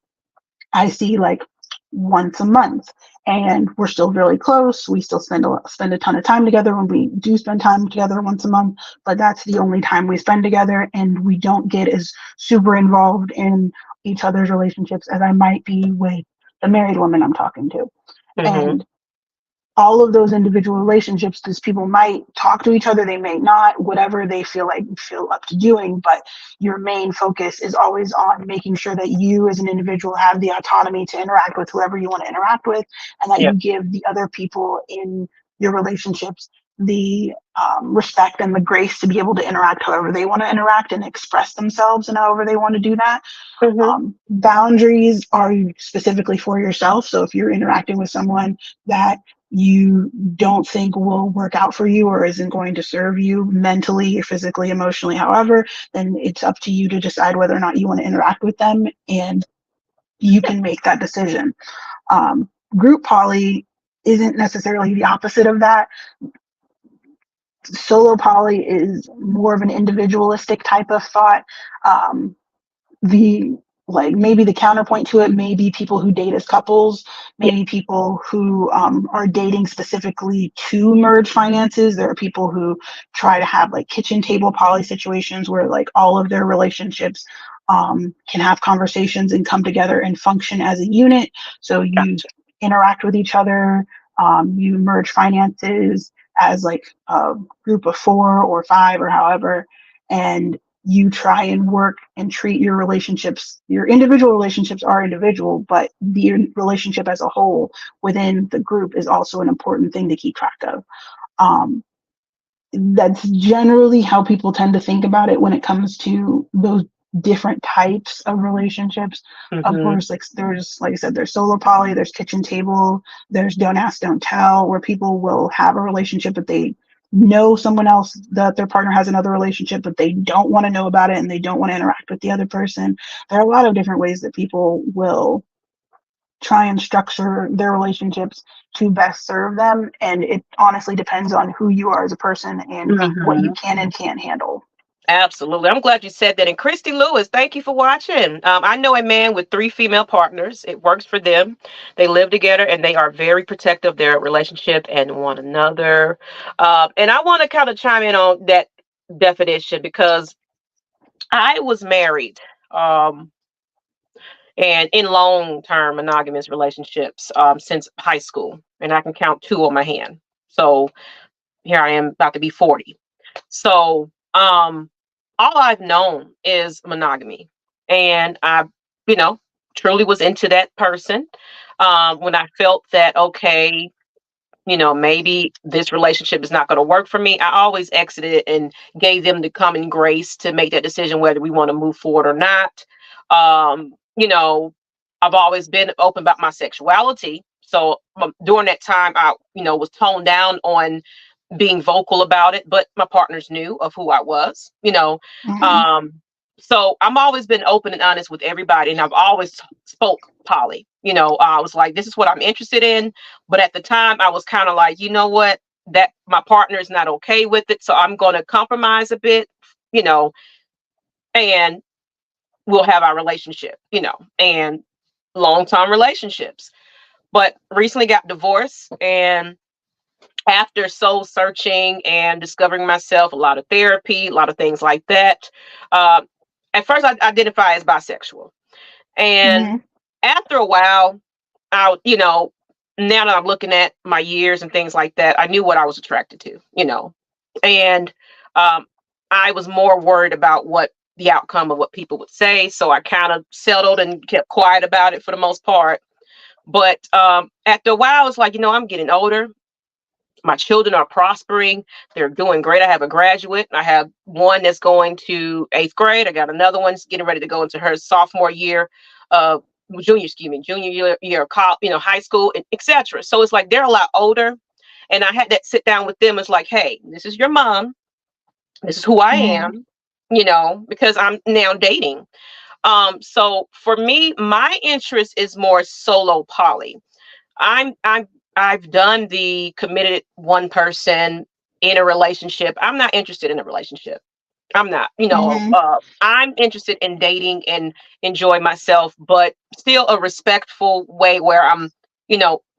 I see like once a month, and we're still really close. We still spend a ton of time together when we do spend time together once a month, but that's the only time we spend together, and we don't get as super involved in each other's relationships as I might be with the married woman I'm talking to. Mm-hmm. And all of those individual relationships, these people might talk to each other, they may not, whatever they feel up to doing, but your main focus is always on making sure that you as an individual have the autonomy to interact with whoever you want to interact with, and that Yeah. you give the other people in your relationships the respect and the grace to be able to interact however they want to interact and express themselves and however they want to do that. Mm-hmm. Boundaries are specifically for yourself. So if you're interacting with someone that you don't think will work out for you or isn't going to serve you mentally or physically, emotionally, however, then it's up to you to decide whether or not you want to interact with them, and you can make that decision. Group poly isn't necessarily the opposite of that. Solo poly is more of an individualistic type of thought. Um, the like maybe the counterpoint to it may be people who date as couples, Yeah. maybe people who are dating specifically to merge finances. There are people who try to have like kitchen table poly situations where like all of their relationships can have conversations and come together and function as a unit. So you Gotcha. interact with each other, you merge finances as like a group of four or five or however, and you try and work and treat your relationships, your individual relationships are individual, but the relationship as a whole within the group is also an important thing to keep track of. That's generally how people tend to think about it when it comes to those different types of relationships. Of course, like there's, like I said, there's solo poly, there's kitchen table, there's don't ask, don't tell, where people will have a relationship but they know someone else, that their partner has another relationship, but they don't want to know about it and they don't want to interact with the other person. There are a lot of different ways that people will try and structure their relationships to best serve them, and it honestly depends on who you are as a person and what you can and can't handle. Absolutely. I'm glad you said that. And Christy Lewis, thank you for watching. I know a man with 3 female partners. It works for them. They live together and they are very protective of their relationship and one another. And I want to kind of chime in on that definition because I was married and in long-term monogamous relationships since high school. And I can count 2 on my hand. So here I am about to be 40. So all I've known is monogamy. And I, truly was into that person. When I felt that, okay, maybe this relationship is not going to work for me, I always exited and gave them the common grace to make that decision whether we want to move forward or not. I've always been open about my sexuality. So during that time, I, was toned down on being vocal about it, but my partners knew of who I was, so I'm always been open and honest with everybody. And I've always spoke poly, I was like, this is what I'm interested in. But at the time I was kind of like, you know what, that my partner is not okay with it. So I'm going to compromise a bit, and we'll have our relationship, and long-term relationships. But recently got divorced, and after soul searching and discovering myself, a lot of therapy, a lot of things like that. At first, I identify as bisexual. And after a while, now that I'm looking at my years and things like that, I knew what I was attracted to, and I was more worried about what the outcome of what people would say. So I kind of settled and kept quiet about it for the most part. But after a while, it's like, I'm getting older. My children are prospering. They're doing great. I have a graduate. I have one that's going to 8th grade. I got another one getting ready to go into her sophomore year, junior year of college, high school, etc. So it's like they're a lot older. And I had that sit down with them. It's like, hey, this is your mom. This is who I am, because I'm now dating. So for me, my interest is more solo poly. I've done the committed one person in a relationship. I'm not interested in a relationship. I'm not, I'm interested in dating and enjoy myself, but still a respectful way where I'm,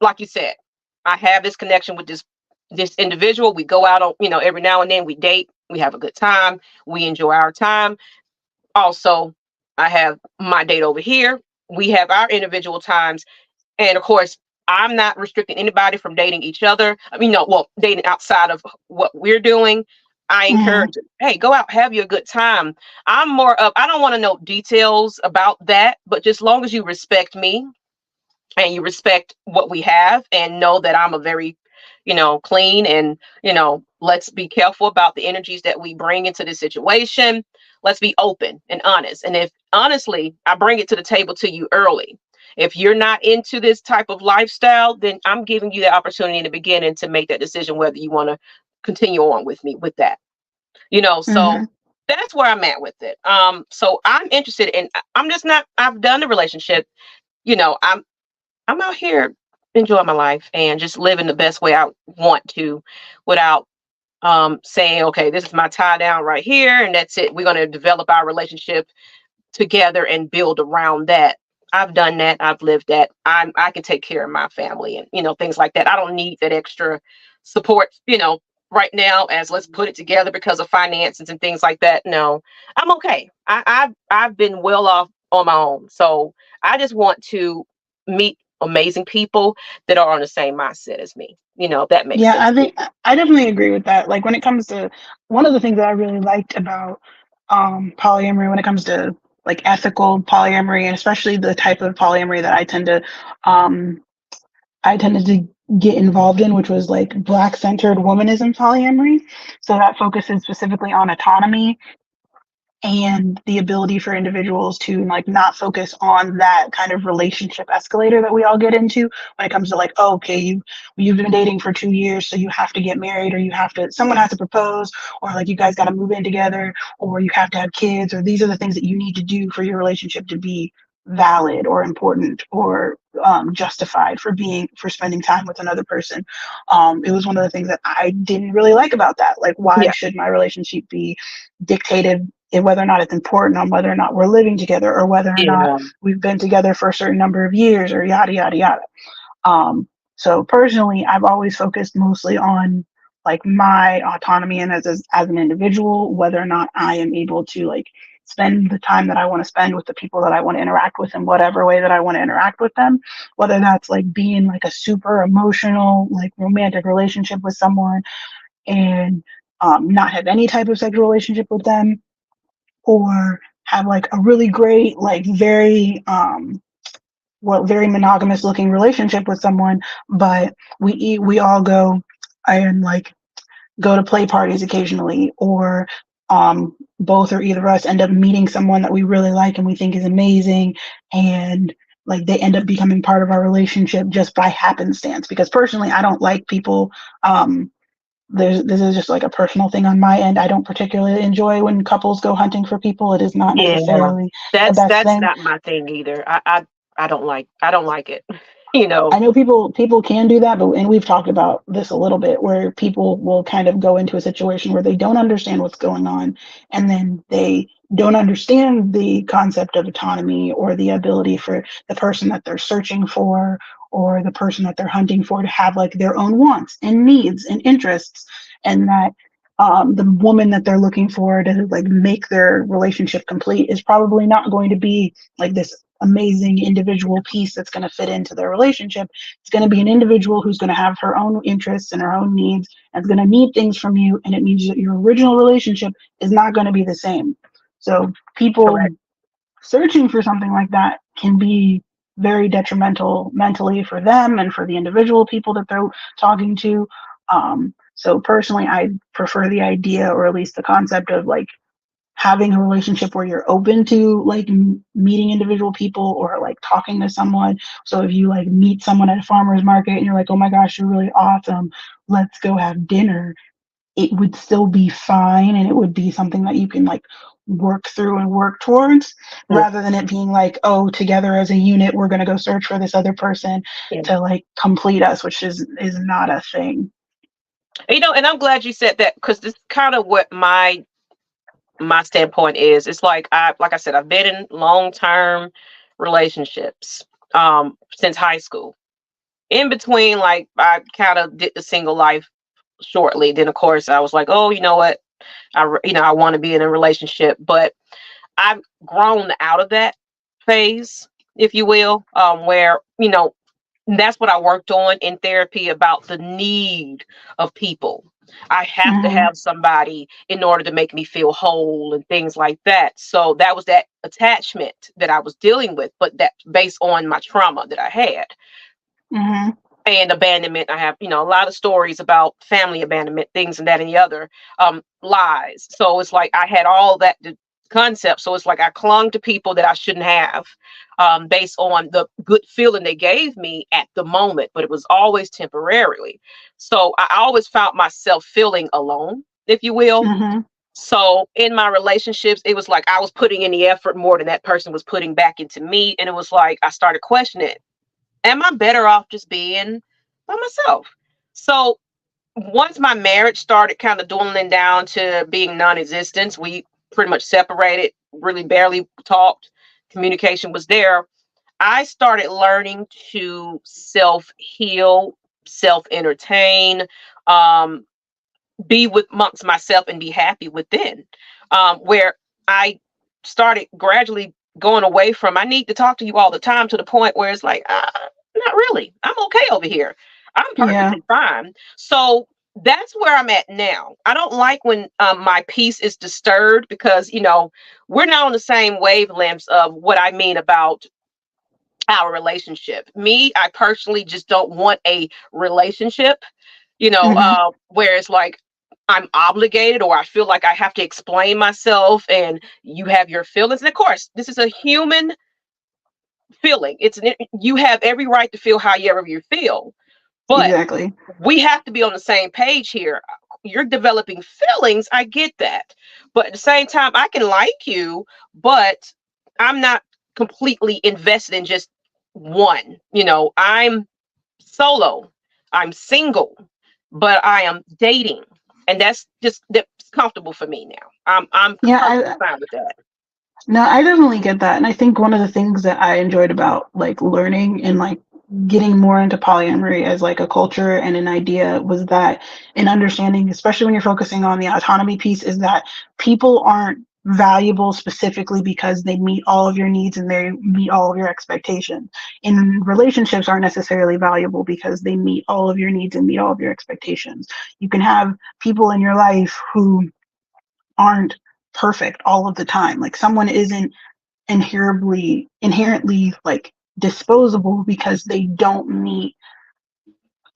like you said, I have this connection with this individual. We go out on, every now and then we date, we have a good time, we enjoy our time. Also, I have my date over here. We have our individual times. And of course, I'm not restricting anybody from dating each other. Dating outside of what we're doing. I encourage, hey, go out, have your good time. I'm more of, I don't want to know details about that, but just long as you respect me and you respect what we have and know that I'm a very, clean and, let's be careful about the energies that we bring into this situation. Let's be open and honest. And if honestly, I bring it to the table to you early. If you're not into this type of lifestyle, then I'm giving you the opportunity in the beginning to make that decision whether you want to continue on with me with that. So that's where I'm at with it. So I'm interested in, I'm just not, I've done the relationship, I'm out here enjoying my life and just living the best way I want to without saying, okay, this is my tie down right here. And that's it. We're going to develop our relationship together and build around that. I've done that. I've lived that. I can take care of my family and, things like that. I don't need that extra support, right now as let's put it together because of finances and things like that. No, I'm okay. I've been well off on my own. So I just want to meet amazing people that are on the same mindset as me. That makes sense. I think I definitely agree with that. Like when it comes to one of the things that I really liked about polyamory when it comes to like ethical polyamory, and especially the type of polyamory that I tended to get involved in, which was like Black centered womanism polyamory. So that focuses specifically on autonomy and the ability for individuals to like not focus on that kind of relationship escalator that we all get into when it comes to like, oh, okay, you've been dating for 2 years, so you have to get married, or you have to, someone has to propose, or like you guys got to move in together, or you have to have kids, or these are the things that you need to do for your relationship to be valid or important or justified for spending time with another person. It was one of the things that I didn't really like about that. Like, why Yeah. should my relationship be dictated whether or not it's important, on whether or not we're living together, or whether or not Yeah. we've been together for a certain number of years, or yada yada yada. So personally, I've always focused mostly on like my autonomy and as an individual, whether or not I am able to like spend the time that I want to spend with the people that I want to interact with in whatever way that I want to interact with them, whether that's like being like a super emotional, like romantic relationship with someone and not have any type of sexual relationship with them, or have like a really great, like very monogamous looking relationship with someone, but we all go and like go to play parties occasionally, or both or either of us end up meeting someone that we really like and we think is amazing, and like they end up becoming part of our relationship just by happenstance. Because personally, I don't like people, this is just like a personal thing on my end. I don't particularly enjoy when couples go hunting for people. It is not Yeah. necessarily the That's best thing. not my thing either. I don't like it. You know. I know people can do that, but and we've talked about this a little bit, where people will kind of go into a situation where they don't understand what's going on, and then they don't understand the concept of autonomy or the ability for the person that they're searching for or the person that they're hunting for to have like their own wants and needs and interests, and that the woman that they're looking for to like make their relationship complete is probably not going to be like this amazing individual piece that's going to fit into their relationship. It's going to be an individual who's going to have her own interests and her own needs and is going to need things from you. And it means that your original relationship is not going to be the same. So people Correct. searching for something like that can be very detrimental mentally for them and for the individual people that they're talking to. So personally, I prefer the idea, or at least the concept, of like having a relationship where you're open to like meeting individual people or like talking to someone. So if you like meet someone at a farmer's market and you're like, oh my gosh, you're really awesome, let's go have dinner, it would still be fine, and it would be something that you can like work through and work towards, Yeah. rather than it being like, oh, together as a unit we're going to go search for this other person Yeah. to like complete us, which is not a thing. You know, and I'm glad you said that, because this is kind of what my standpoint is. It's like I said, I've been in long-term relationships since high school. In between, like I kind of did the single life shortly. Then of course I was like, oh, you know what? I want to be in a relationship, but I've grown out of that phase, if you will, where, that's what I worked on in therapy, about the need of people. I have to Mm-hmm. have somebody in order to make me feel whole and things like that. So that was that attachment that I was dealing with, but that based on my trauma that I had. Mm-hmm. And abandonment. I have, a lot of stories about family abandonment, things and that and the other, lies. So it's like I had all that concept. So it's like I clung to people that I shouldn't have, based on the good feeling they gave me at the moment, but it was always temporarily. So I always found myself feeling alone, if you will. Mm-hmm. So in my relationships, it was like I was putting in the effort more than that person was putting back into me. And it was like I started questioning, am I better off just being by myself? So once my marriage started kind of dwindling down to being non-existent, we pretty much separated, really barely talked. Communication was there. I started learning to self-heal, self-entertain, be with amongst myself and be happy within, where I started gradually going away from, I need to talk to you all the time, to the point where it's like, not really. I'm okay over here. I'm Yeah. perfectly fine. So that's where I'm at now. I don't like when my peace is disturbed because, we're not on the same wavelengths of what I mean about our relationship. Me, I personally just don't want a relationship, Hmm. where it's like I'm obligated or I feel like I have to explain myself and you have your feelings. And of course, this is a human feeling. You have every right to feel however you feel, but Exactly. we have to be on the same page here. You're developing feelings. I get that. But at the same time, I can like you, but I'm not completely invested in just one. I'm solo. I'm single, but I am dating. And that's comfortable for me now. I'm Yeah, perfectly fine with that. no, I definitely get that. And I think one of the things that I enjoyed about like learning and like getting more into polyamory as like a culture and an idea was that in understanding, especially when you're focusing on the autonomy piece, is that people aren't valuable specifically because they meet all of your needs and they meet all of your expectations. In relationships aren't necessarily valuable because they meet all of your needs and meet all of your expectations. You can have people in your life who aren't perfect all of the time. Like someone isn't inherently like disposable because they don't meet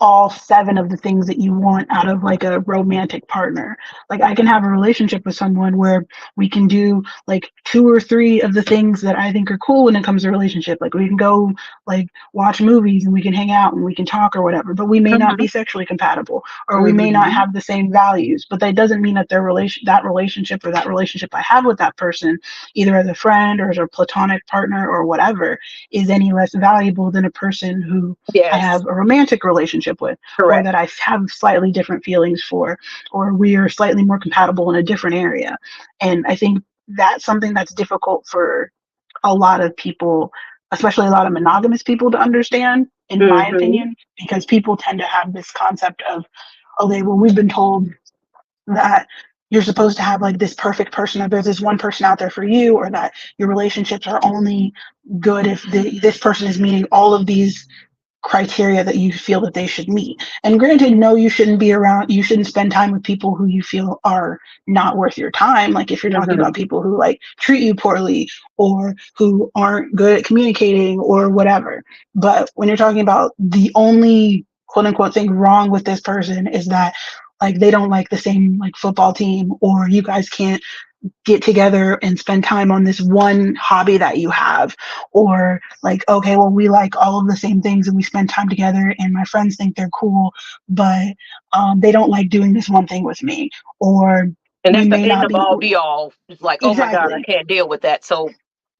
all seven of the things that you want out of like a romantic partner. Like I can have a relationship with someone where we can do like two or three of the things that I think are cool when it comes to relationship. Like we can go like watch movies and we can hang out and we can talk or whatever, but we may not Hmm. be sexually compatible or we may not Hmm. have the same values. But that doesn't mean that that relationship or that relationship I have with that person, either as a friend or as a platonic partner or whatever, is any less valuable than a person who I Yes, have a romantic relationship with, or correct. that I have slightly different feelings for, or we are slightly more compatible in a different area. And I think that's something that's difficult for a lot of people, especially a lot of monogamous people, to understand, in my Hmm. opinion, because people tend to have this concept of, okay, well, we've been told that you're supposed to have like this perfect person, or there's this one person out there for you, or that your relationships are only good if this person is meeting all of these criteria that you feel that they should meet. And granted, no, you shouldn't spend time with people who you feel are not worth your time. Like if you're talking about Hmm. people who like treat you poorly or who aren't good at communicating or whatever. But when you're talking about the only quote unquote thing wrong with this person is that like they don't like the same like football team, or you guys can't get together and spend time on this one hobby that you have, or like, okay, well, we like all of the same things and we spend time together and my friends think they're cool, but they don't like doing this one thing with me, or And we that's may the end not of be all be all. It's like, oh my God, I exactly. can't deal with that. So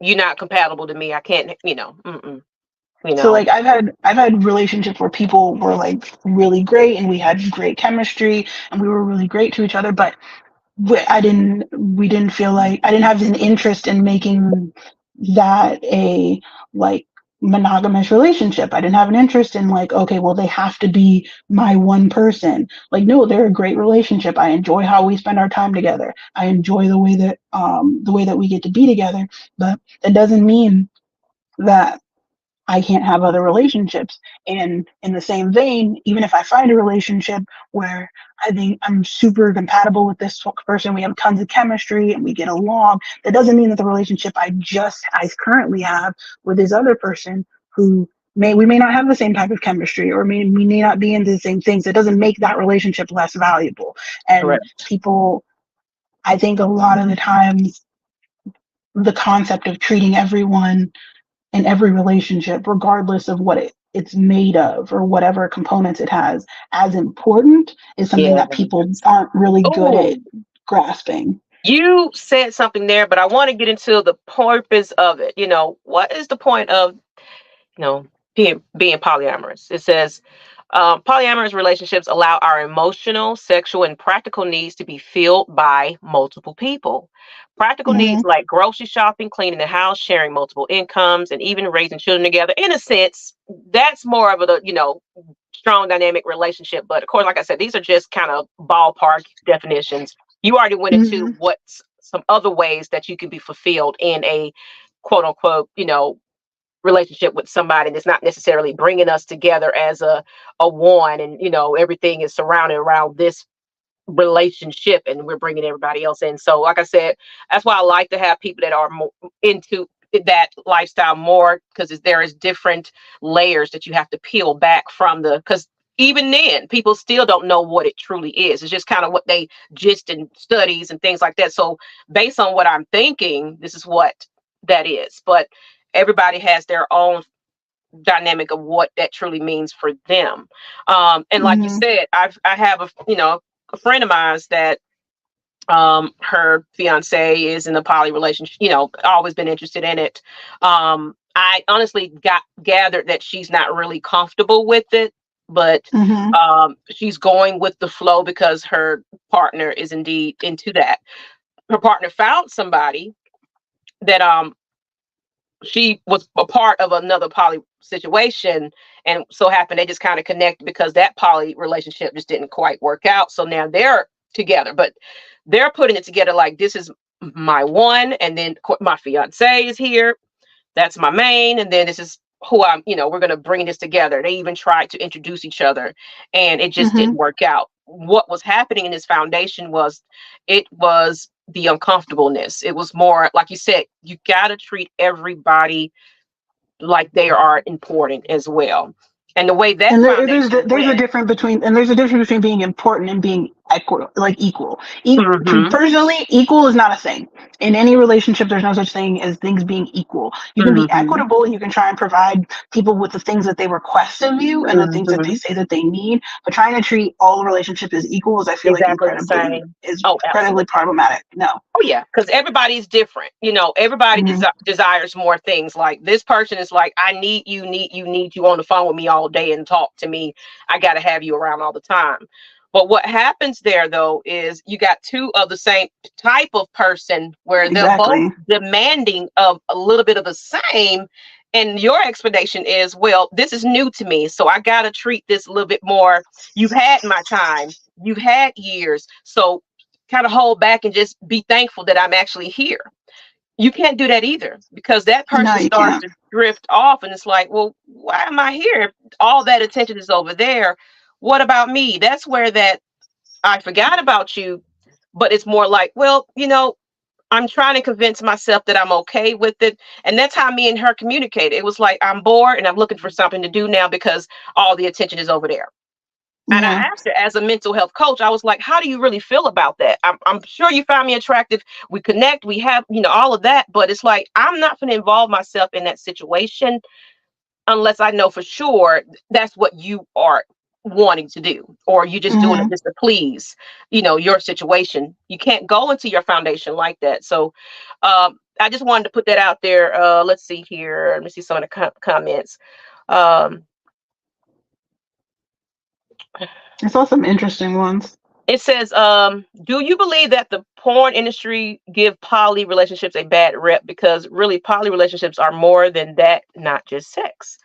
you're not compatible to me. I can't, mm-mm, you So know. like I've had relationships where people were like really great and we had great chemistry and we were really great to each other, but we didn't feel like I didn't have an interest in making that a like monogamous relationship. I didn't have an interest in like, okay, well, they have to be my one person. Like, no, they're a great relationship. I enjoy how we spend our time together. I enjoy the way that we get to be together. But that doesn't mean that I can't have other relationships. And in the same vein, even if I find a relationship where I think I'm super compatible with this person, we have tons of chemistry and we get along, that doesn't mean that the relationship I currently have with this other person who we may not have the same type of chemistry, or we may not be into the same things. It doesn't make that relationship less valuable. And Correct. people, I think a lot of the times, the concept of treating everyone in every relationship, regardless of what it's made of or whatever components it has, as important, is something Yeah. that people aren't really good at Oh, grasping. you said something there, but I want to get into the purpose of it. What is the point of, you know, being polyamorous? It says, polyamorous relationships allow our emotional, sexual, and practical needs to be filled by multiple people. Practical needs Hmm. like grocery shopping, cleaning the house, sharing multiple incomes, and even raising children together. In a sense, that's more of a, strong dynamic relationship. But of course, like I said, these are just kind of ballpark definitions. You already went into Hmm. what's some other ways that you can be fulfilled in a quote unquote, relationship with somebody that's not necessarily bringing us together as a one, and everything is surrounded around this relationship, and we're bringing everybody else in. So like I said, that's why I like to have people that are more into that lifestyle more, because there is different layers that you have to peel back from because even then people still don't know what it truly is. It's just kind of what they gist in studies and things like that. So based on what I'm thinking, this is what that is, but everybody has their own dynamic of what that truly means for them. And like you said, I have a friend of mine that her fiance is in a poly relationship, always been interested in it. I honestly gathered that she's not really comfortable with it, but she's going with the flow because her partner is indeed into that. Her partner found somebody that she was a part of another poly situation, and so happened they just kind of connected because that poly relationship just didn't quite work out. So now they're together, but they're putting it together like, this is my one, and then my fiance is here, that's my main, and then this is who I'm, we're going to bring this together. They even tried to introduce each other, and it just didn't work out. What was happening in this foundation was the uncomfortableness. It was more like you said, you got to treat everybody like they are important as well. And the way that there's a difference between being important and being equal. Personally, equal is not a thing. In any relationship, there's no such thing as things being equal. You can be equitable, and you can try and provide people with the things that they request of you and the things that they say that they need. But trying to treat all relationships as equals, I feel incredibly problematic. No. Oh yeah, because everybody's different. Everybody desires more things. Like this person is like, I need you on the phone with me all day and talk to me. I got to have you around all the time. But what happens there, though, is you got two of the same type of person where they're both demanding of a little bit of the same. And your explanation is, well, this is new to me, so I got to treat this a little bit more. You've had my time. You've had years. So kind of hold back and just be thankful that I'm actually here. You can't do that either, because that person starts to drift off, and it's like, well, why am I here? All that attention is over there. What about me? That's where that I forgot about you. But it's more like, well, I'm trying to convince myself that I'm okay with it. And that's how me and her communicated. It was like, I'm bored and I'm looking for something to do now because all the attention is over there. And I asked her, as a mental health coach, I was like, how do you really feel about that? I'm sure you found me attractive. We connect, we have, all of that. But it's like, I'm not going to involve myself in that situation unless I know for sure that's what you are wanting to do, or you just doing it just to please, your situation. You can't go into your foundation like that. So I just wanted to put that out there. Let's see here. Let me see some of the comments. I saw some interesting ones. It says, do you believe that the porn industry give poly relationships a bad rep? Because really poly relationships are more than that, not just sex.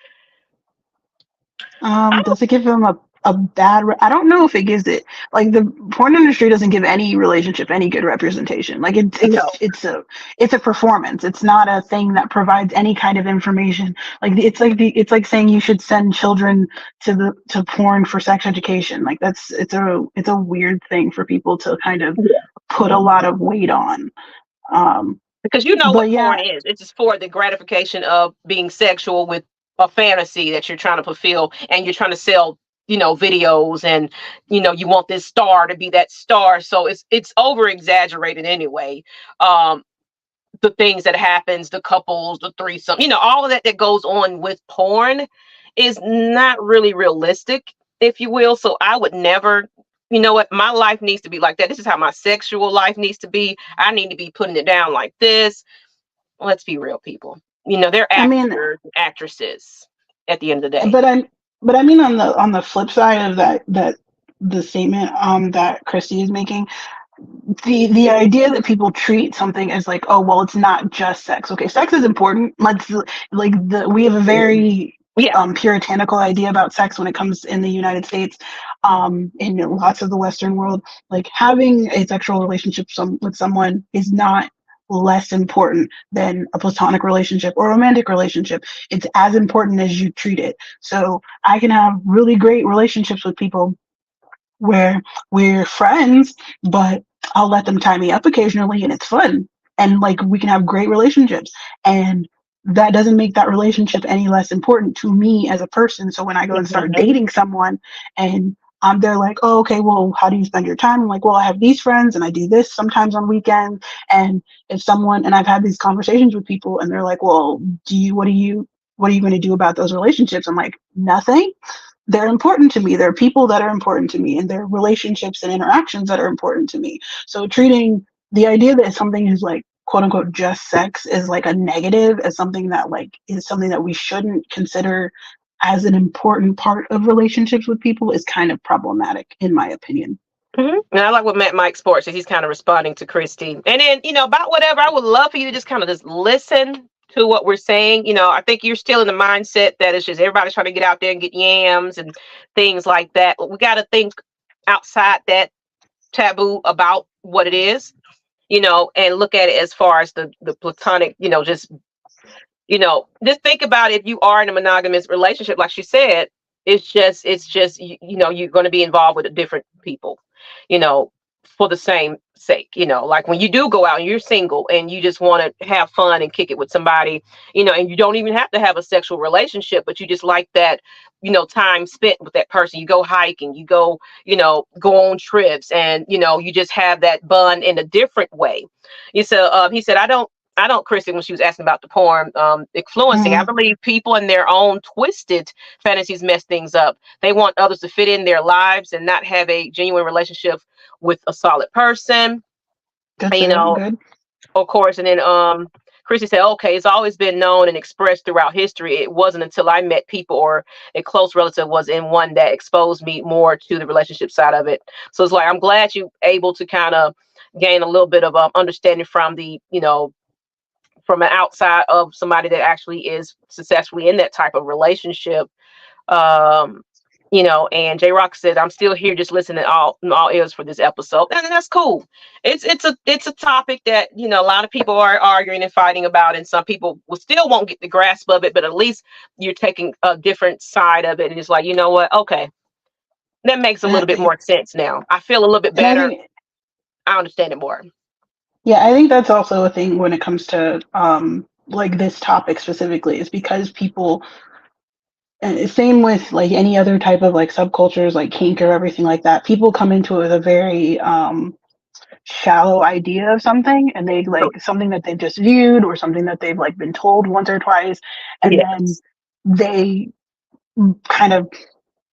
Does it give them a bad I don't know if it gives it, like, the porn industry doesn't give any relationship any good representation. Like it's a performance. It's not a thing that provides any kind of information. Like it's like saying you should send children to porn for sex education. Like it's a weird thing for people to kind of put a lot of weight on. Because what porn is. It's just for the gratification of being sexual with a fantasy that you're trying to fulfill, and you're trying to sell videos, and you want this star to be that star. So it's over exaggerated anyway. The things that happens, the couples, the threesome, all of that goes on with porn is not really realistic, if you will. So I would never, my life needs to be like that. This is how my sexual life needs to be. I need to be putting it down like this. Let's be real, people. They're actors and actresses at the end of the day. But I mean, on the flip side of that the statement that Christy is making, the idea that people treat something as like, oh well, it's not just sex. Okay, sex is important. We have a very puritanical idea about sex when it comes in the United States, in lots of the Western world. Like, having a sexual relationship with someone is not less important than a platonic relationship or romantic relationship. It's as important as you treat it. So I can have really great relationships with people where we're friends, but I'll let them tie me up occasionally and it's fun. And like we can have great relationships. And that doesn't make that relationship any less important to me as a person. So when I go and start Mhm. dating someone and they're like, oh, okay, well, how do you spend your time? I'm like, well, I have these friends and I do this sometimes on weekends. And if someone, and I've had these conversations with people and they're like, well, what are you going to do about those relationships? I'm like, nothing. They're important to me. There are people that are important to me and there are relationships and interactions that are important to me. So treating the idea that something is like quote unquote just sex is like a negative, as something that like is something that we shouldn't consider as an important part of relationships with people is kind of problematic in my opinion. And I like what Matt Mike Sports says. He's kind of responding to Christy. And then, about whatever, I would love for you to just kind of just listen to what we're saying. I think you're still in the mindset that it's just everybody's trying to get out there and get yams and things like that. But we got to think outside that taboo about what it is, and look at it as far as the platonic, just think about if you are in a monogamous relationship, like she said, it's just you're going to be involved with different people, you know, for the same sake, like when you do go out and you're single and you just want to have fun and kick it with somebody, and you don't even have to have a sexual relationship, but you just like that, time spent with that person. You go hiking, you go on trips, and you just have that bond in a different way. He said, I don't, Kristen, when she was asking about the porn influencing, I Mm, believe people in their own twisted fantasies mess things up. They want others to fit in their lives and not have a genuine relationship with a solid person. that's And, very good. of course, and then Chrissy said, okay, it's always been known and expressed throughout history. It wasn't until I met people or a close relative was in one that exposed me more to the relationship side of it. So it's like, I'm glad you able to kind of gain a little bit of understanding from the, from an outside of somebody that actually is successfully in that type of relationship. Um, and J Rock said, I'm still here just listening all ears for this episode. And that's cool. It's a topic that, a lot of people are arguing and fighting about, and some people will still won't get the grasp of it, but at least you're taking a different side of it. And it's like, you know what? Okay, that makes a And I little bit think, more sense now. I feel a little bit and I better. think, I understand it more. yeah, I think that's also a thing when it comes to like this topic specifically, is because people, and same with like any other type of like subcultures like kink or everything like that, people come into it with a very shallow idea of something, and they So, like something that they've just viewed or something that they've like been told once or twice, and then yes. they kind of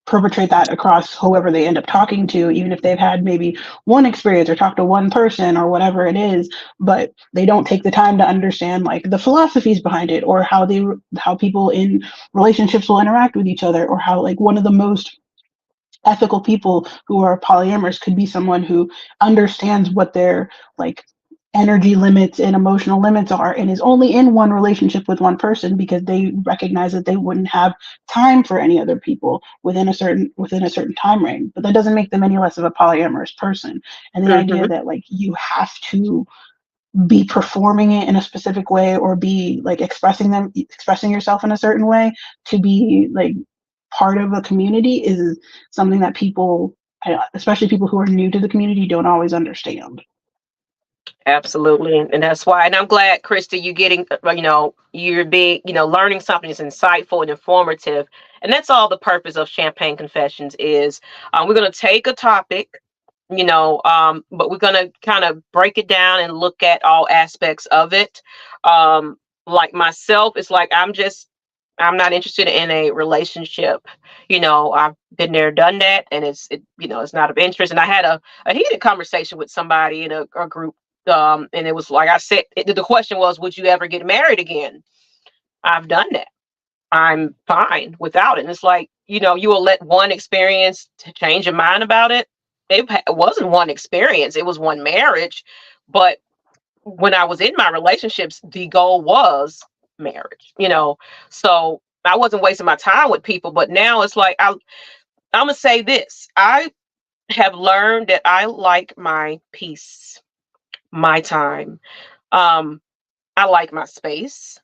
perpetrate that across whoever they end up talking to, even if they've had maybe one experience or talked to one person or whatever it is, but they don't take the time to understand like the philosophies behind it, or how people in relationships will interact with each other, or how like one of the most ethical people who are polyamorous could be someone who understands what their like energy limits and emotional limits are, and is only in one relationship with one person because they recognize that they wouldn't have time for any other people within a certain time range. But that doesn't make them any less of a polyamorous person. And the idea Hmm. that like you have to be performing it in a specific way, or be like expressing yourself in a certain way to be like part of a community, is something that people, especially people who are new to the community, don't always understand. Absolutely. And that's why, and I'm glad, Krista, you getting, you're being, learning something that's insightful and informative. And that's all the purpose of Champagne Confessions is. We're going to take a topic, but we're going to kind of break it down and look at all aspects of it. Like myself, it's like, I'm not interested in a relationship. I've been there, done that, and it's not of interest. And I had a heated conversation with somebody in a group, and it was like I said, the question was, would you ever get married again? I've done that. I'm fine without it. And it's like, you will let one experience to change your mind about it. It wasn't one experience; it was one marriage. But when I was in my relationships, the goal was marriage. So I wasn't wasting my time with people. But now it's like I'm gonna say this: I have learned that I like my peace, my time. I like my space,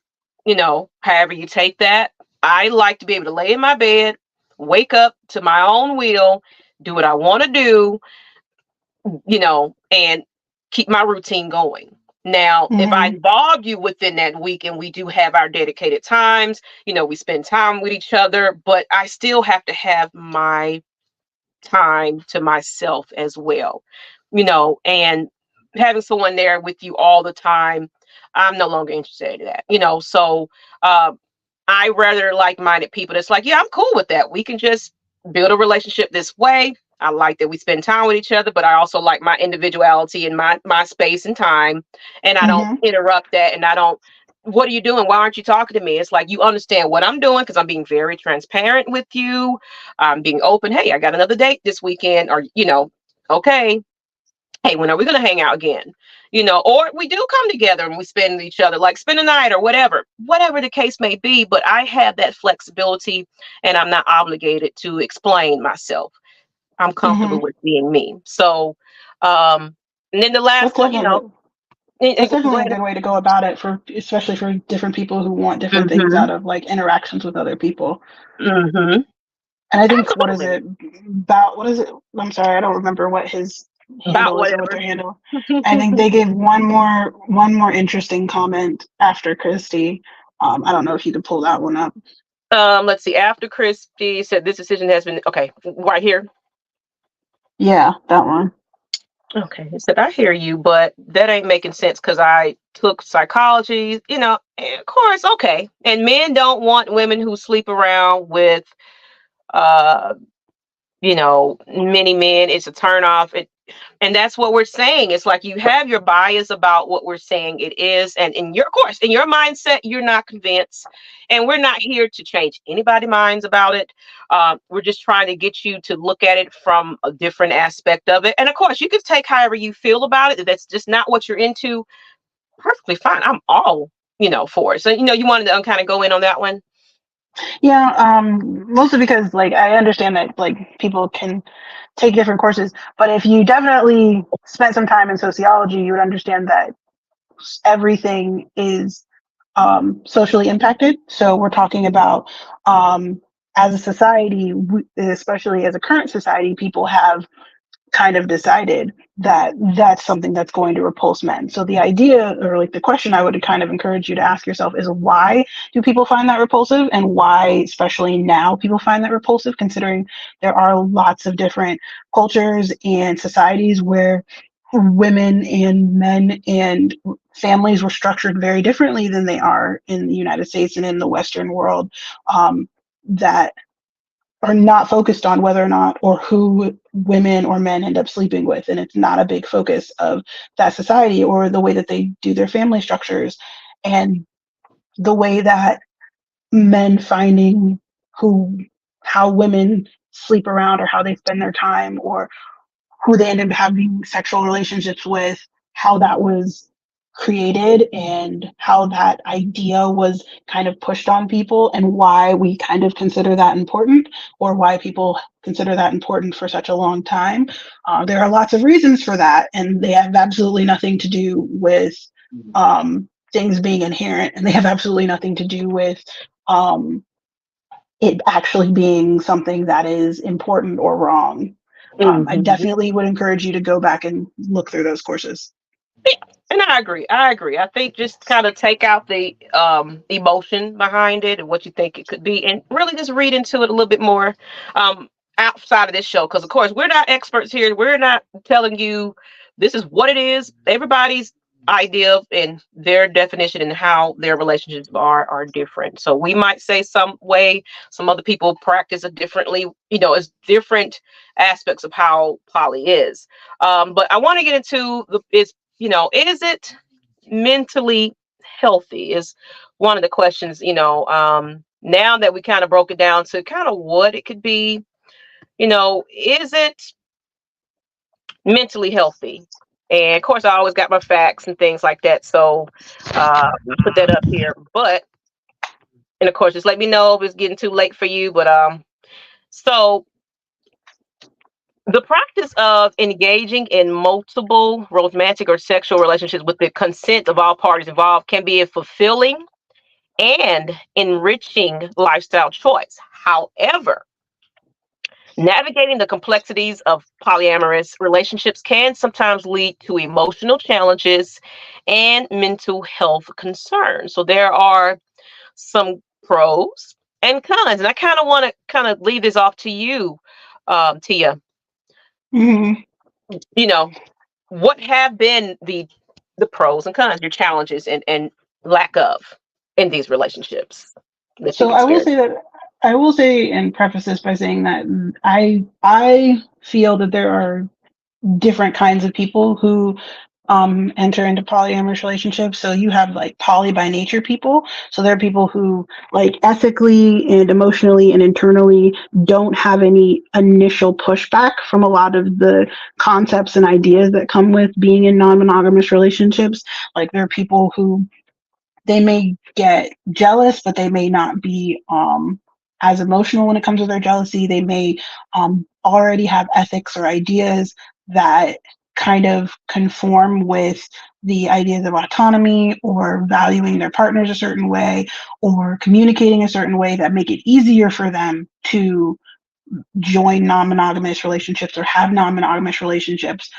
however you take that. I like to be able to lay in my bed, wake up to my own will, do what I want to do, and keep my routine going. Now, if I Mm-hmm. involve you within that week and we do have our dedicated times, we spend time with each other, but I still have to have my time to myself as well, and having someone there with you all the time, I'm no longer interested in that, so uh, I rather like-minded people that's like, yeah, I'm cool with that. We can just build a relationship this way. I like that we spend time with each other, but I also like my individuality and my space and time. And I don't Mm-hmm. interrupt that. And I don't, what are you doing? Why aren't you talking to me? It's like, you understand what I'm doing because I'm being very transparent with you. I'm being open. Hey, I got another date this weekend. Or, okay, hey, when are we going to hang out again? Or we do come together and we spend each other, like spend a night or whatever the case may be. But I have that flexibility and I'm not obligated to explain myself. I'm Mm-hmm. comfortable with being me. So, and then the last That's one, definitely that's go definitely a ahead. good way to go about it, for especially for different people who want different things Mm-hmm. out of like interactions with other people. Mm-hmm. And I think, what is Absolutely. it about? What is it? I'm sorry, I don't remember what his About handle is or what their whatever. handle. I think they gave one more interesting comment after Christy. I don't know if you could pull that one up. Let's see. After Christy said this decision has been okay, right here. Yeah, that one. Okay, he said, I hear you, but that ain't making sense because I took psychology, and of course, okay. And men don't want women who sleep around with, uh, many men. It's a turn off. And that's what we're saying. It's like you have your bias about what we're saying it is. And in your course, in your mindset, you're not convinced. And we're not here to change anybody's minds about it. We're just trying to get you to look at it from a different aspect of it. And of course, you can take however you feel about it. If that's just not what you're into, perfectly fine. I'm all, for it. So, you wanted to kind of go in on that one. Yeah, mostly because like I understand that like people can take different courses, but if you definitely spent some time in sociology, you would understand that everything is socially impacted. So we're talking about as a society, especially as a current society, people have kind of decided that that's something that's going to repulse men. So the idea, or like the question I would kind of encourage you to ask yourself is, why do people find that repulsive, and why especially now people find that repulsive, considering there are lots of different cultures and societies where women and men and families were structured very differently than they are in the United States and in the Western world, that are not focused on whether or not or who women or men end up sleeping with. And it's not a big focus of that society or the way that they do their family structures, and the way that men finding who, how women sleep around or how they spend their time or who they end up having sexual relationships with, how that was created and how that idea was kind of pushed on people, and why we kind of consider that important, or why people consider that important for such a long time. There are lots of reasons for that, and they have absolutely nothing to do with things being inherent, and they have absolutely nothing to do with um, it actually being something that is important or wrong. I Mhm. definitely would encourage you to go back and look through those courses. Yeah, and I agree. I think just kind of take out the emotion behind it and what you think it could be, and really just read into it a little bit more um, outside of this show. Because of course, we're not experts here. We're not telling you this is what it is. Everybody's idea and their definition and how their relationships are different. So we might say some way, some other people practice it differently. It's different aspects of how poly is. But I want to get into is it mentally healthy is one of the questions, now that we kind of broke it down to kind of what it could be, is it mentally healthy? And of course, I always got my facts and things like that. So I put that up here. But, and of course, just let me know if it's getting too late for you. But so The practice of engaging in multiple romantic or sexual relationships with the consent of all parties involved can be a fulfilling and enriching lifestyle choice. However, navigating the complexities of polyamorous relationships can sometimes lead to emotional challenges and mental health concerns. So there are some pros and cons, and I kind of want to kind of leave this off to you, Tia. Mhm. You know, what have been the pros and cons, your challenges and lack of in these relationships that So you've I will experienced? say that I will say and preface this by saying that I feel that there are different kinds of people who enter into polyamorous relationships. So you have like poly by nature people. So there are people who like ethically and emotionally and internally don't have any initial pushback from a lot of the concepts and ideas that come with being in non-monogamous relationships. Like there are people who they may get jealous, but they may not be as emotional when it comes to their jealousy. They may already have ethics or ideas that kind of conform with the ideas of autonomy or valuing their partners a certain way or communicating a certain way that make it easier for them to join non-monogamous relationships or have non-monogamous relationships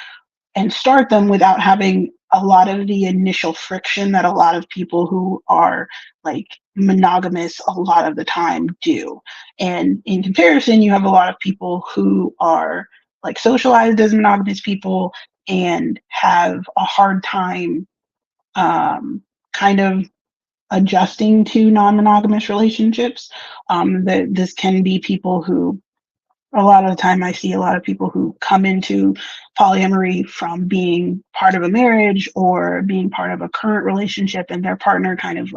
and start them without having a lot of the initial friction that a lot of people who are like monogamous a lot of the time do. And in comparison, you have a lot of people who are like socialized as monogamous people and have a hard time kind of adjusting to non-monogamous relationships. That this can be people who a lot of the time I see a lot of people who come into polyamory from being part of a marriage or being part of a current relationship and their partner kind of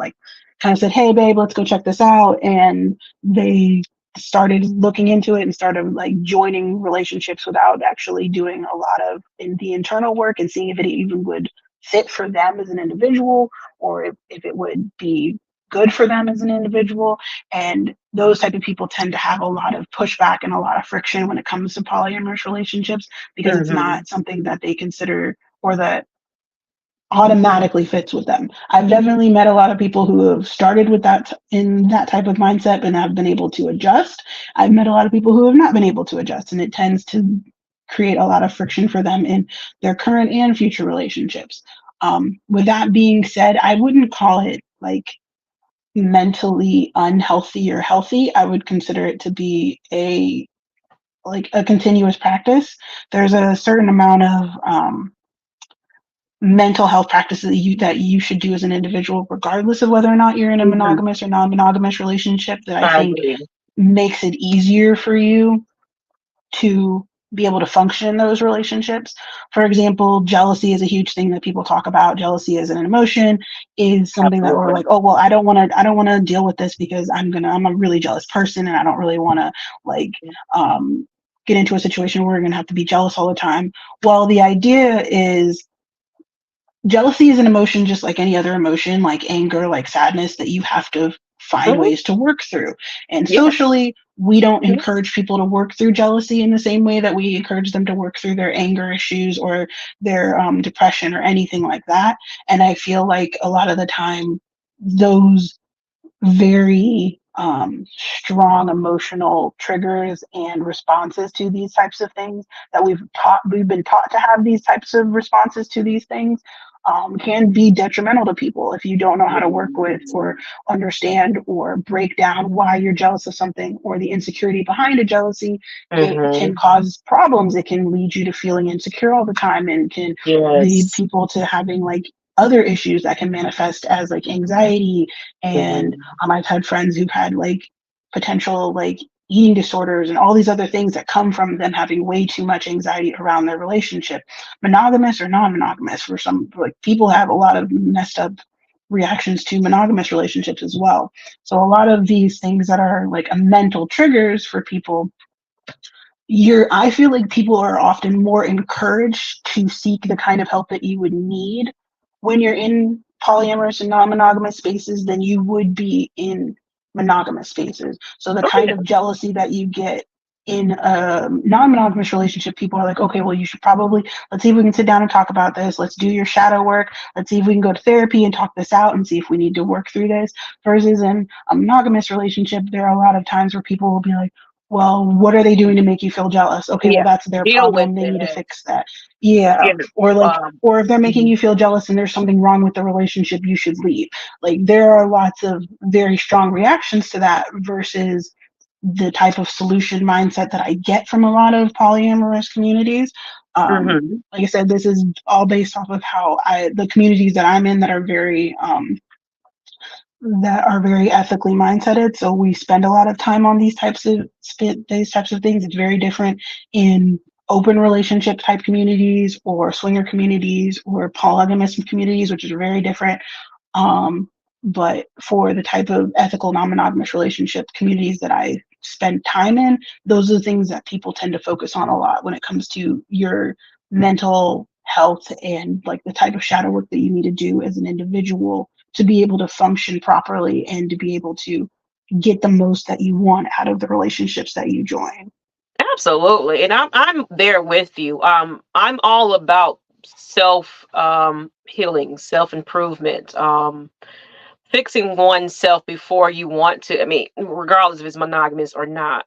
said, hey babe, let's go check this out. And they started looking into it and started like joining relationships without actually doing a lot of the internal work and seeing if it even would fit for them as an individual or if it would be good for them as an individual. And those type of people tend to have a lot of pushback and a lot of friction when it comes to polyamorous relationships because it's Hmm. not something that they consider or that automatically fits with them. I've definitely met a lot of people who have started with that in that type of mindset and have been able to adjust. I've met a lot of people who have not been able to adjust, and it tends to create a lot of friction for them in their current and future relationships. With that being said, I wouldn't call it like mentally unhealthy or healthy. I would consider it to be a like a continuous practice. There's a certain amount of mental health practices that you should do as an individual, regardless of whether or not you're in a Hmm. monogamous or non-monogamous relationship, that I I think agree. makes it easier for you to be able to function in those relationships. For example, jealousy is a huge thing that people talk about. Jealousy as an emotion is something that we're Absolutely. like, oh well, I don't want to deal with this because I'm a really jealous person and I don't really want to like um get into a situation where we're going to have to be jealous all the time. Well, the idea is jealousy is an emotion just like any other emotion, like anger, like sadness, that you have to find Hmm. ways to work through. And Yeah. socially, we don't Mhm. encourage people to work through jealousy in the same way that we encourage them to work through their anger issues or their depression or anything like that. And I feel like a lot of the time, those very strong emotional triggers and responses to these types of things that we've been taught to have these types of responses to these things can be detrimental to people if you don't know how to work with or understand or break down why you're jealous of something or the insecurity behind a jealousy. It can Mhm. cause problems. It can lead you to feeling insecure all the time and can lead Yes. people to having like other issues that can manifest as like anxiety. And Mhm. I've had friends who've had like potential like eating disorders and all these other things that come from them having way too much anxiety around their relationship, monogamous or non-monogamous. For some, like people have a lot of messed up reactions to monogamous relationships as well. So a lot of these things that are like a mental triggers for people, I feel like people are often more encouraged to seek the kind of help that you would need when you're in polyamorous and non-monogamous spaces than you would be in monogamous spaces. So the Oh kind yeah. of jealousy that you get in a non-monogamous relationship, people are like, okay, well, you should probably, let's see if we can sit down and talk about this. Let's do your shadow work. Let's see if we can go to therapy and talk this out and see if we need to work through this. Versus in a monogamous relationship, there are a lot of times where people will be like, well, what are they doing to make you feel jealous? Okay, well, Yeah. that's their Deal with problem. They need to it. fix that. Yeah. Yeah. Or like, or if they're making Mhm. you feel jealous and there's something wrong with the relationship, you should leave. Like, there are lots of very strong reactions to that versus the type of solution mindset that I get from a lot of polyamorous communities. Mhm. Like I said, this is all based off of the communities that I'm in that are very ethically mindseted. So we spend a lot of time on these types of things. It's very different in open relationship type communities or swinger communities or polygamous communities, which is very different. But for the type of ethical non-monogamous relationship communities that I spend time in, those are the things that people tend to focus on a lot when it comes to your mental health and like the type of shadow work that you need to do as an individual to be able to function properly and to be able to get the most that you want out of the relationships that you join. Absolutely. And I'm there with you. I'm all about self healing, self improvement, fixing oneself before you want to. I mean, regardless if it's monogamous or not.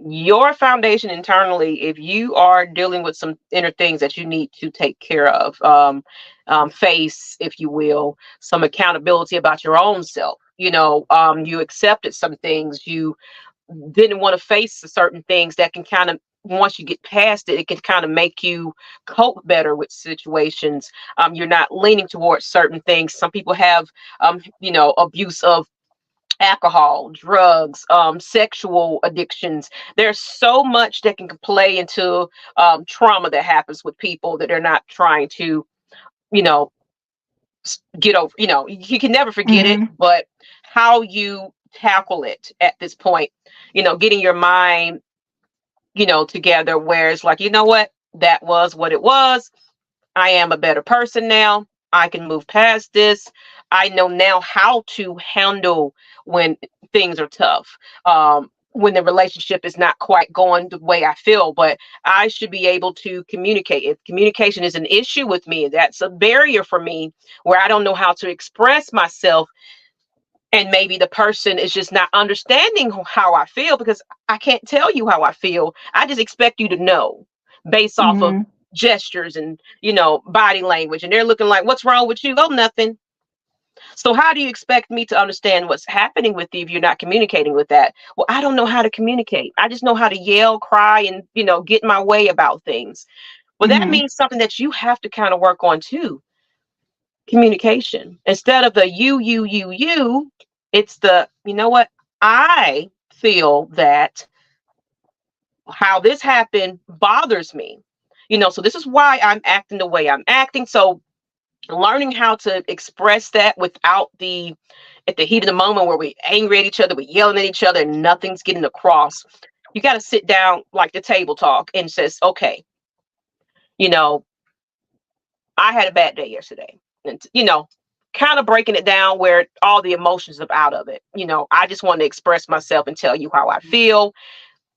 Your foundation internally, if you are dealing with some inner things that you need to take care of, face, if you will, some accountability about your own self. You accepted some things, you didn't want to face certain things that can kind of, once you get past it, it can kind of make you cope better with situations. You're not leaning towards certain things. Some people have, abuse of alcohol, drugs, sexual addictions. There's so much that can play into trauma that happens with people that they're not trying to, you know, get over. You can never forget it, Mm-hmm. but how you tackle it at this point, getting your mind, together where it's like, you know what it was. I am a better person now. I can move past this. I know now how to handle when things are tough. When the relationship is not quite going the way I feel, but I should be able to communicate. If communication is an issue with me, that's a barrier for me where I don't know how to express myself. And maybe the person is just not understanding how I feel because I can't tell you how I feel. I just expect you to know based off of Mm-hmm. gestures and body language, and they're looking like, what's wrong with you? Oh, nothing. So how do you expect me to understand what's happening with you if you're not communicating with that? Well, I don't know how to communicate. I just know how to yell, cry, and get my way about things. Well, that Mm-hmm. means something that you have to kind of work on too. Communication. Instead of the you, it's the, I feel that how this happened bothers me. So this is why I'm acting the way I'm acting. So learning how to express that without at the heat of the moment where we're angry at each other, we're yelling at each other, and nothing's getting across. You got to sit down like the table talk and says, okay, you know, I had a bad day yesterday. And, kind of breaking it down where all the emotions are out of it. I just want to express myself and tell you how I feel.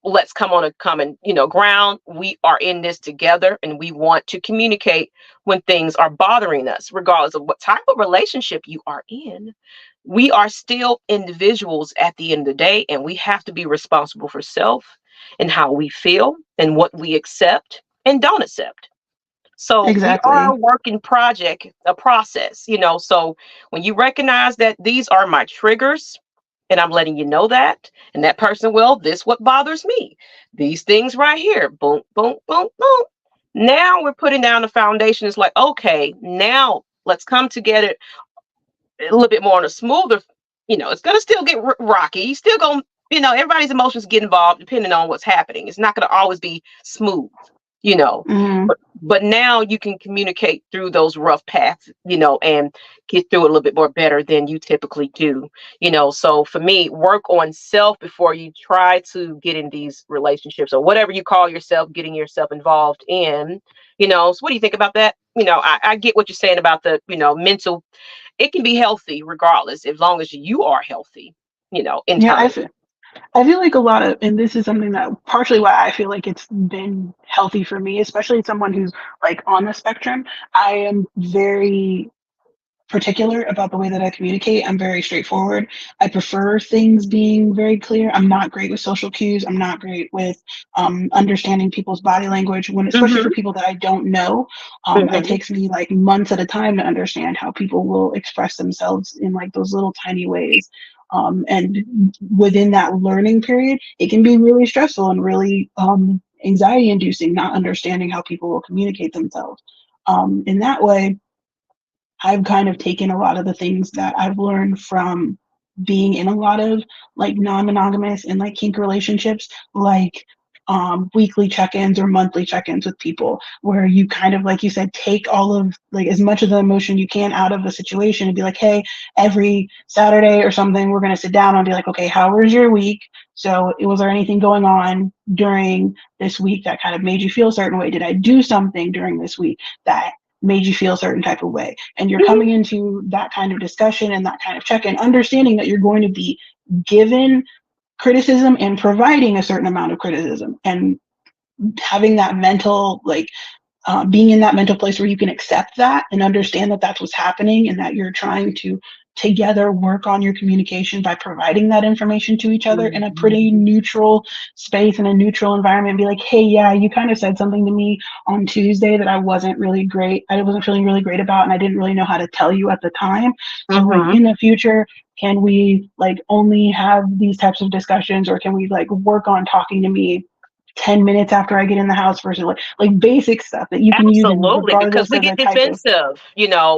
Let's come on a common, ground. We are in this together and we want to communicate when things are bothering us, regardless of what type of relationship you are in. We are still individuals at the end of the day, and we have to be responsible for self and how we feel and what we accept and don't accept. So we are a Exactly. working project, a process, So when you recognize that these are my triggers, and I'm letting you know that, and that person, well, this what bothers me. These things right here, boom, boom, boom, boom. Now we're putting down the foundation. It's like, okay, now let's come together a little bit more on a smoother, it's going to still get rocky. You still going to, everybody's emotions get involved depending on what's happening. It's not going to always be smooth, you know, Mm-hmm. but now you can communicate through those rough paths, and get through it a little bit more better than you typically do, So for me, work on self before you try to get in these relationships or whatever you call yourself, getting yourself involved in, So what do you think about that? I get what you're saying about the, mental. It can be healthy regardless, as long as you are healthy, Yeah, internally. I feel like a lot of, and this is something that partially why I feel like it's been healthy for me, especially someone who's like on the spectrum. I am very particular about the way that I communicate. I'm very straightforward. I prefer things being very clear. I'm not great with social cues. I'm not great with understanding people's body language when, especially for Mm-hmm. people that I don't know. It Mm-hmm. takes me like months at a time to understand how people will express themselves in like those little tiny ways. And within that learning period, it can be really stressful and really anxiety inducing, not understanding how people will communicate themselves. In that way, I've kind of taken a lot of the things that I've learned from being in a lot of like non-monogamous and like kink relationships, like weekly check-ins or monthly check-ins with people, where you kind of, like you said, take all of like as much of the emotion you can out of the situation and be like, hey, every Saturday or something, we're going to sit down and be like, okay, how was your week? So was there anything going on during this week that kind of made you feel a certain way? Did I do something during this week that made you feel a certain type of way? And you're coming into that kind of discussion and that kind of check-in, understanding that you're going to be given criticism and providing a certain amount of criticism, and having that mental like being in that mental place where you can accept that and understand that that's what's happening, and that you're trying to together work on your communication by providing that information to each other in a pretty neutral space and a neutral environment. Be like, hey, yeah, you kind of said something to me on Tuesday that I wasn't feeling really great about, and I didn't really know how to tell you at the time. So like Mm-hmm. in the future, can we like only have these types of discussions, or can we like work on talking to me 10 minutes after I get in the house versus like basic stuff that you can use in Absolutely, because regardless we of get the type of. defensive,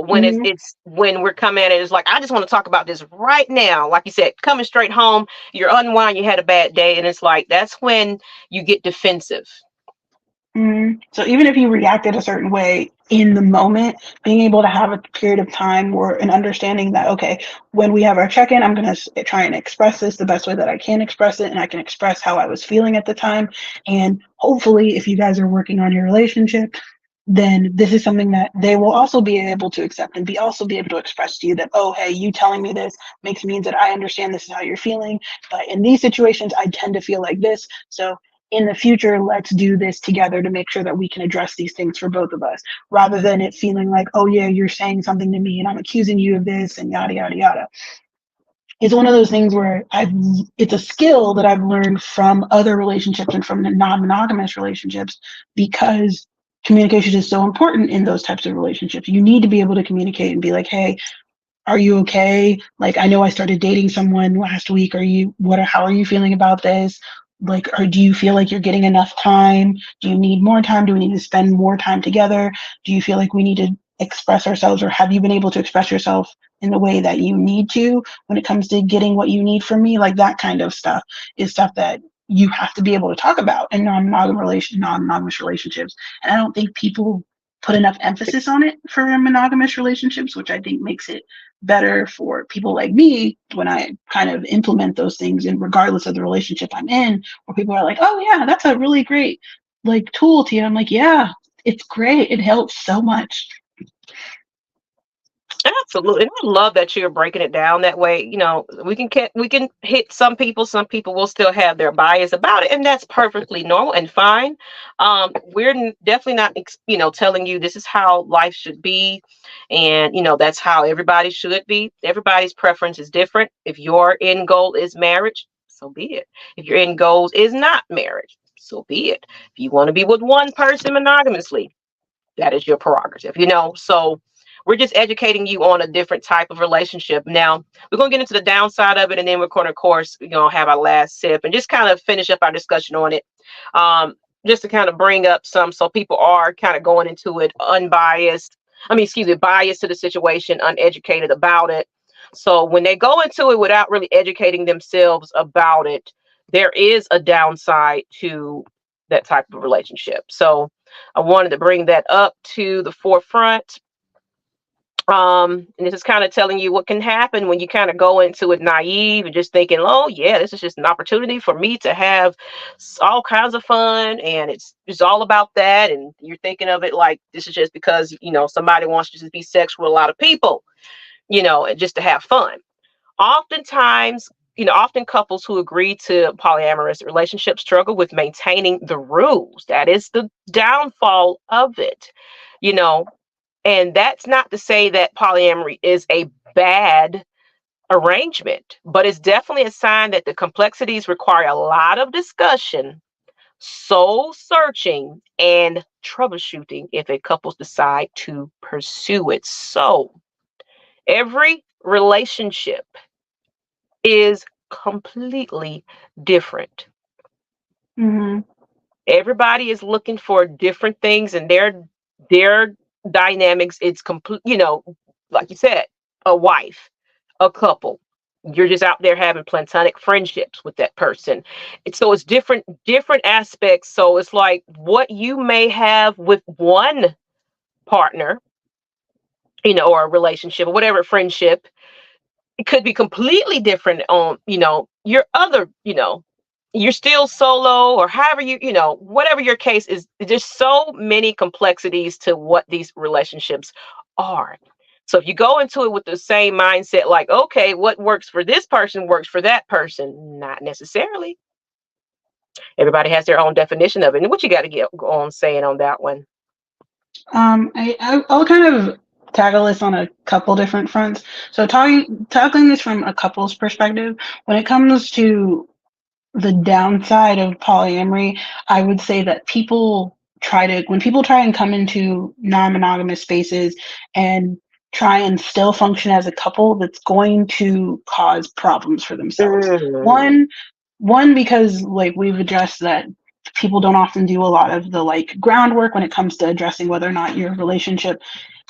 when Mhm. it's when we're coming at it, it's like, I just want to talk about this right now. Like you said, coming straight home, you're unwind, you had a bad day, and it's like that's when you get defensive. So even if you reacted a certain way in the moment, being able to have a period of time where an understanding that, okay, when we have our check-in, I'm going to try and express this the best way that I can express it, and I can express how I was feeling at the time. And hopefully, if you guys are working on your relationship, then this is something that they will also be able to accept and be able to express to you that, oh, hey, you telling me this means that I understand this is how you're feeling, but in these situations I tend to feel like this. So in the future, let's do this together to make sure that we can address these things for both of us, rather than it feeling like, oh yeah, you're saying something to me and I'm accusing you of this and yada yada yada. It's one of those things where it's a skill that I've learned from other relationships and from the non-monogamous relationships, because communication is so important in those types of relationships. You need to be able to communicate and be like, hey, are you okay? Like, I know I started dating someone last week. How are you feeling about this? Like, or do you feel like you're getting enough time? Do you need more time? Do we need to spend more time together? Do you feel like we need to express ourselves, or have you been able to express yourself in the way that you need to when it comes to getting what you need from me? Like that kind of stuff is stuff that you have to be able to talk about in non-monogamous relationships. And I don't think people put enough emphasis on it for monogamous relationships, which I think makes it better for people like me when I kind of implement those things, and regardless of the relationship I'm in, where people are like, oh yeah, that's a really great like tool to you. I'm like, yeah, it's great. It helps so much. Absolutely. And I love that you're breaking it down that way. We can hit some people will still have their bias about it, and that's perfectly normal and fine. We're definitely not telling you this is how life should be, and that's how everybody should be. Everybody's preference is different. If your end goal is marriage, so be it. If your end goal is not marriage, so be it. If you want to be with one person monogamously, that is your prerogative. So we're just educating you on a different type of relationship. Now we're going to get into the downside of it, and then we're going to, of course, have our last sip and just kind of finish up our discussion on it. Just to kind of bring up some, so people are kind of going into it unbiased. Biased to the situation, uneducated about it. So when they go into it without really educating themselves about it, there is a downside to that type of relationship. So I wanted to bring that up to the forefront. And this is kind of telling you what can happen when you kind of go into it naive and just thinking, oh yeah, this is just an opportunity for me to have all kinds of fun, and it's just all about that. And you're thinking of it like this is just because somebody wants to just be sexual with a lot of people, and just to have fun. Oftentimes often couples who agree to polyamorous relationships struggle with maintaining the rules. That is the downfall of it, you know. And that's not to say that polyamory is a bad arrangement, but it's definitely a sign that the complexities require a lot of discussion, soul searching, and troubleshooting if a couple decide to pursue it. So, every relationship is completely different. Mm-hmm. Everybody is looking for different things, and their dynamics. It's complete, like you said, a wife, a couple. You're just out there having platonic friendships with that person. So it's different aspects. So it's like what you may have with one partner, or a relationship or whatever friendship, it could be completely different on, your other, you're still solo, or however whatever your case is. There's so many complexities to what these relationships are. So if you go into it with the same mindset, like, okay, what works for this person works for that person, not necessarily. Everybody has their own definition of it. And what you got to go on saying on that one? I'll kind of tackle this on a couple different fronts. So tackling this from a couple's perspective, when it comes to the downside of polyamory, I would say that when people try and come into non-monogamous spaces and try and still function as a couple, that's going to cause problems for themselves. Mm. One, because like we've addressed that people don't often do a lot of the like groundwork when it comes to addressing whether or not your relationship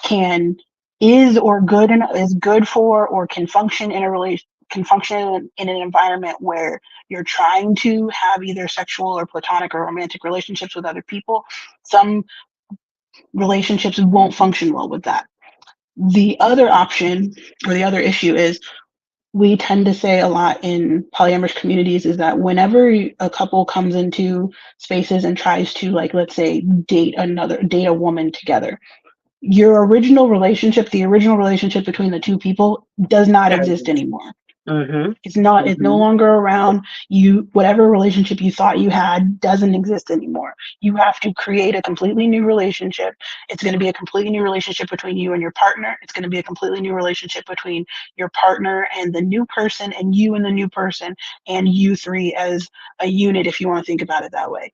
can is good for or can function in a relation can function in an environment where you're trying to have either sexual or platonic or romantic relationships with other people. Some relationships won't function well with that. The other option or the other issue is we tend to say a lot in polyamorous communities is that whenever a couple comes into spaces and tries to, like, let's say date a woman together, the original relationship between the two people does not exist anymore. Mm-hmm. It's no longer around. Whatever relationship you thought you had doesn't exist anymore. You have to create a completely new relationship. It's going to be a completely new relationship between you and your partner. It's going to be a completely new relationship between your partner and the new person, and you and the new person, and you three as a unit, if you want to think about it that way.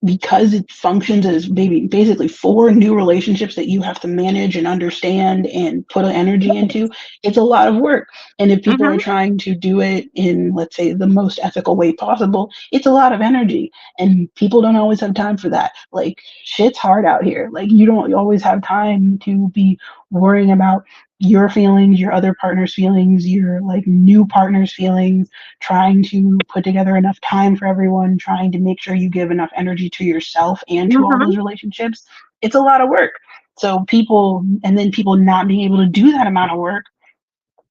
Because it functions as basically four new relationships that you have to manage and understand and put energy into, it's a lot of work. And if people Mm-hmm. are trying to do it in, let's say, the most ethical way possible, it's a lot of energy. And people don't always have time for that. Like, shit's hard out here. Like, you don't always have time to be worrying about your feelings, your other partner's feelings, your like new partner's feelings, trying to put together enough time for everyone, trying to make sure you give enough energy to yourself and to all Mm-hmm. those relationships. It's a lot of work. So people not being able to do that amount of work,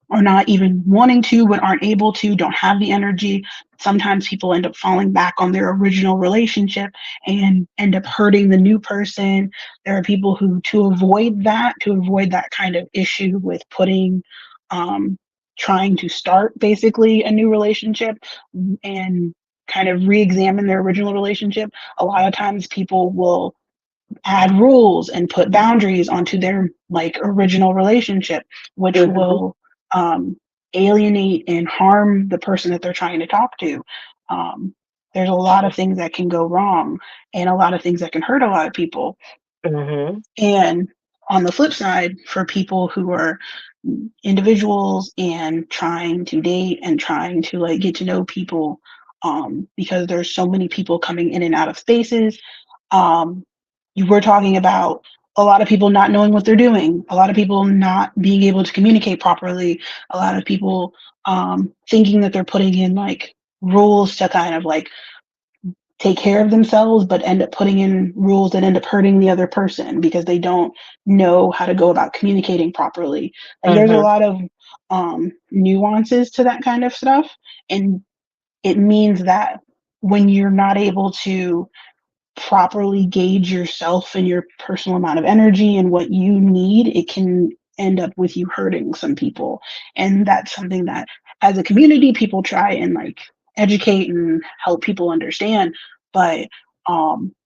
or not even wanting to but aren't able to, don't have the energy. Sometimes people end up falling back on their original relationship and end up hurting the new person. There are people who, to avoid that kind of issue with trying to start basically a new relationship and kind of re-examine their original relationship, a lot of times people will add rules and put boundaries onto their like original relationship, which Mm-hmm. will alienate and harm the person that they're trying to talk to. Um, there's a lot of things that can go wrong and a lot of things that can hurt a lot of people. Mm-hmm. And on the flip side, for people who are individuals and trying to date and trying to like get to know people, because there's so many people coming in and out of spaces, you were talking about a lot of people not knowing what they're doing, a lot of people not being able to communicate properly, a lot of people thinking that they're putting in like rules to kind of like take care of themselves, but end up putting in rules that end up hurting the other person because they don't know how to go about communicating properly. Like there's a Mm-hmm. lot of nuances to that kind of stuff. And it means that when you're not able to properly gauge yourself and your personal amount of energy and what you need, it can end up with you hurting some people. And that's something that as a community, people try and like educate and help people understand. But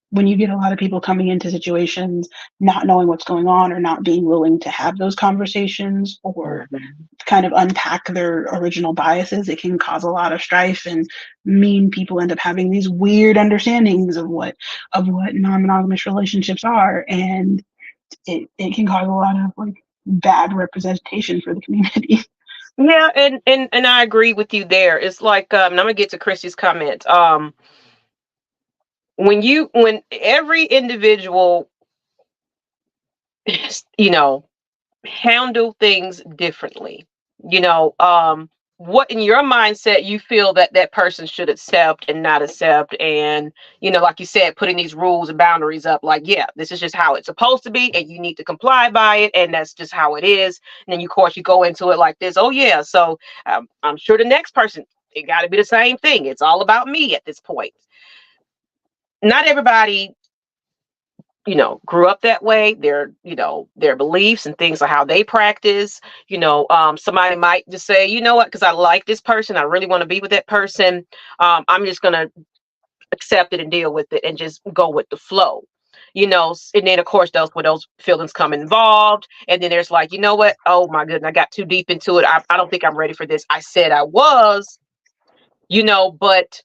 when you get a lot of people coming into situations not knowing what's going on or not being willing to have those conversations or kind of unpack their original biases, it can cause a lot of strife and mean people end up having these weird understandings of what non-monogamous relationships are, and it can cause a lot of like bad representation for the community. Yeah, and I agree with you there. It's like and I'm gonna get to Chrissy's comment. When every individual, you know, handle things differently, you know, what in your mindset you feel that that person should accept and not accept, and you know, like you said, putting these rules and boundaries up, like, yeah, this is just how it's supposed to be and you need to comply by it, and that's just how it is. And then of course you go into it like this, oh yeah, so I'm sure the next person, it got to be the same thing, it's all about me at this point. Not everybody, you know, grew up that way. Their, you know, their beliefs and things are how they practice. You know, somebody might just say, you know what, because I like this person, I really want to be with that person. I'm just gonna accept it and deal with it and just go with the flow. You know, and then of course those when those feelings come involved, and then there's like, you know what? Oh my goodness, I got too deep into it. I don't think I'm ready for this. I said I was, you know, but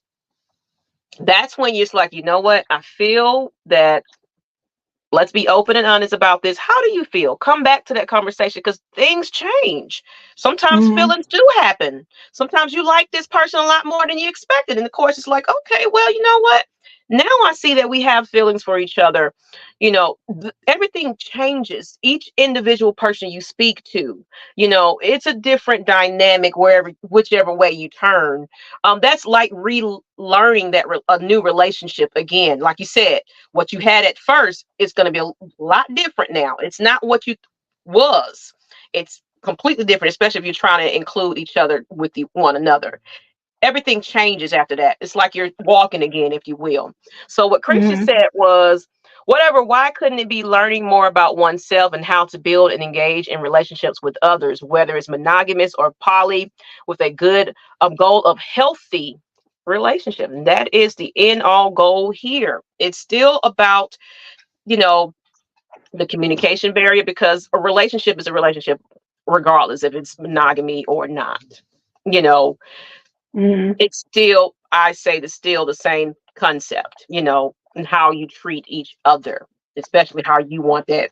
that's when you're just like, you know what? I feel that let's be open and honest about this. How do you feel? Come back to that conversation because things change. Sometimes Mm-hmm. feelings do happen. Sometimes you like this person a lot more than you expected. And of course, it's like, okay, well, you know what? Now I see that we have feelings for each other. You know, everything changes. Each individual person you speak to, you know, it's a different dynamic wherever, whichever way you turn. That's like relearning that a new relationship again. Like you said, what you had at first is going to be a lot different now. It's not what you was. It's completely different, especially if you're trying to include each other with one another. Everything changes after that. It's like you're walking again, if you will. So what Christian Mm-hmm. said was, whatever, why couldn't it be learning more about oneself and how to build and engage in relationships with others, whether it's monogamous or poly, with a good goal of healthy relationship? And that is the end all goal here. It's still about, you know, the communication barrier, because a relationship is a relationship regardless if it's monogamy or not. You know, Mm-hmm. it's still, I say, the still the same concept, you know, and how you treat each other, especially how you want that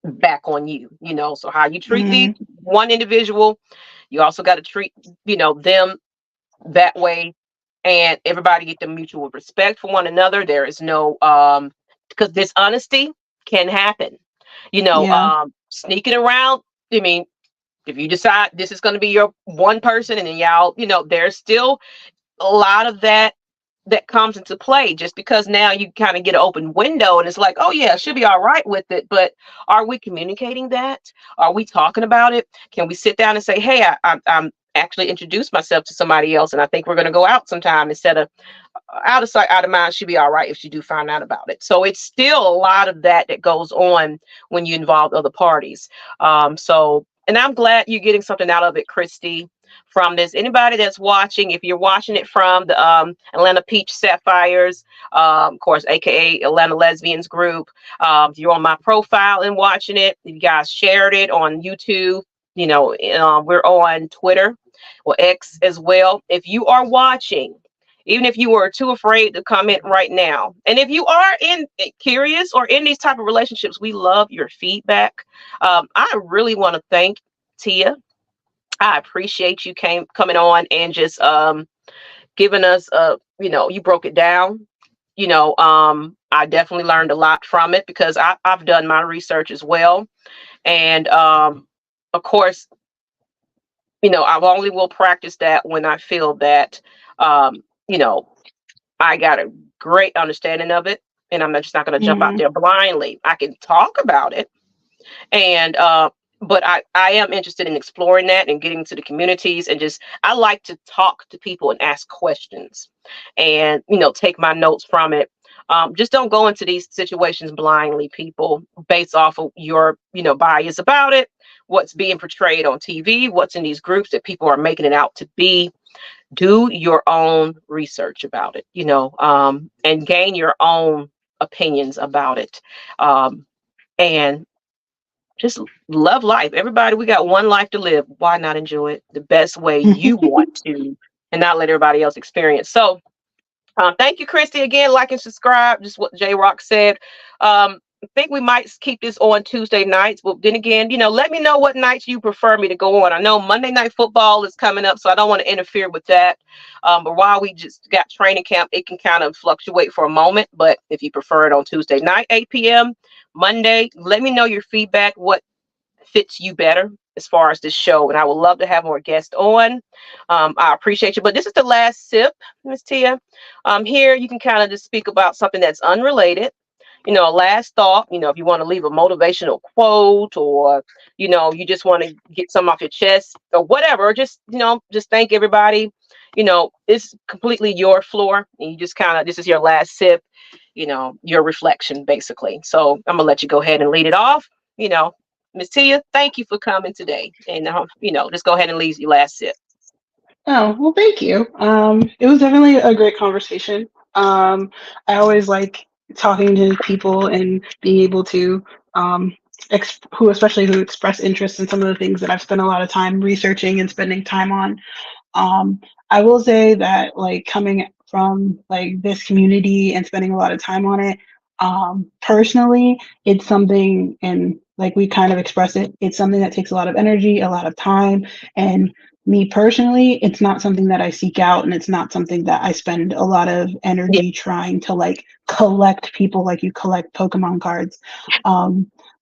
back on you, you know. So how you treat the Mm-hmm. one individual, you also got to treat, you know, them that way, and everybody get the mutual respect for one another. There is no because dishonesty can happen, you know, Yeah. sneaking around. I mean, if you decide this is going to be your one person and then y'all, you know, there's still a lot of that that comes into play, just because now you kind of get an open window and it's like, oh yeah, she'll be all right with it. But are we communicating that? Are we talking about it? Can we sit down and say, hey, I'm actually introduced myself to somebody else and I think we're going to go out sometime, instead of out of sight, out of mind, she'll be all right if she do find out about it. So it's still a lot of that that goes on when you involve other parties. So, and I'm glad you're getting something out of it, Christy, from this. Anybody that's watching, if you're watching it from the Atlanta Peach Sapphires, of course, aka Atlanta Lesbians Group, if you're on my profile and watching it, you guys shared it on YouTube. You know, we're on Twitter or X as well. If you are watching, even if you were too afraid to comment right now, and if you are curious or in these type of relationships, we love your feedback. I really want to thank Tia. I appreciate you coming on and just giving us you know, you broke it down. You know, I definitely learned a lot from it because I've done my research as well. And of course, you know, I only will practice that when I feel that you know, I got a great understanding of it, and I'm just not going to jump out Mm-hmm. there blindly. I can talk about it, and but I am interested in exploring that and getting to the communities, and just I like to talk to people and ask questions, and you know, take my notes from it. Just don't go into these situations blindly, people, based off of your, bias about it, what's being portrayed on TV, what's in these groups that people are making it out to be. Do your own research about it, and gain your own opinions about it. And just love life. Everybody, we got one life to live. Why not enjoy it the best way you want to and not let everybody else experience? So, thank you, Christy. Again, like and subscribe. Just what J Rock said. I think we might keep this on Tuesday nights, but then again, let me know what nights you prefer me to go on. I know Monday Night Football is coming up, so I don't want to interfere with that. But while we just got training camp, it can kind of fluctuate for a moment. But if you prefer it on Tuesday night, 8 p.m., Monday, let me know your feedback. What fits you better as far as this show, and I would love to have more guests on. I appreciate you, but this is the last sip, Miss Tia. Here you can kind of just speak about something that's unrelated. A last thought. If you want to leave a motivational quote, or you just want to get some off your chest, or whatever. Just just thank everybody. It's completely your floor, and you just kind of, this is your last sip. Your reflection, basically. So I'm gonna let you go ahead and lead it off. Miss Tia, thank you for coming today. And, just go ahead and leave your last sip. Oh, well, thank you. It was definitely a great conversation. I always like talking to people and being able to, especially who express interest in some of the things that I've spent a lot of time researching and spending time on. I will say that, like, coming from like this community and spending a lot of time on it, personally, it's something, and like we kind of express it, it's something that takes a lot of energy, a lot of time, and me personally, it's not something that I seek out, and it's not something that I spend a lot of energy trying to like collect people like you collect Pokemon cards.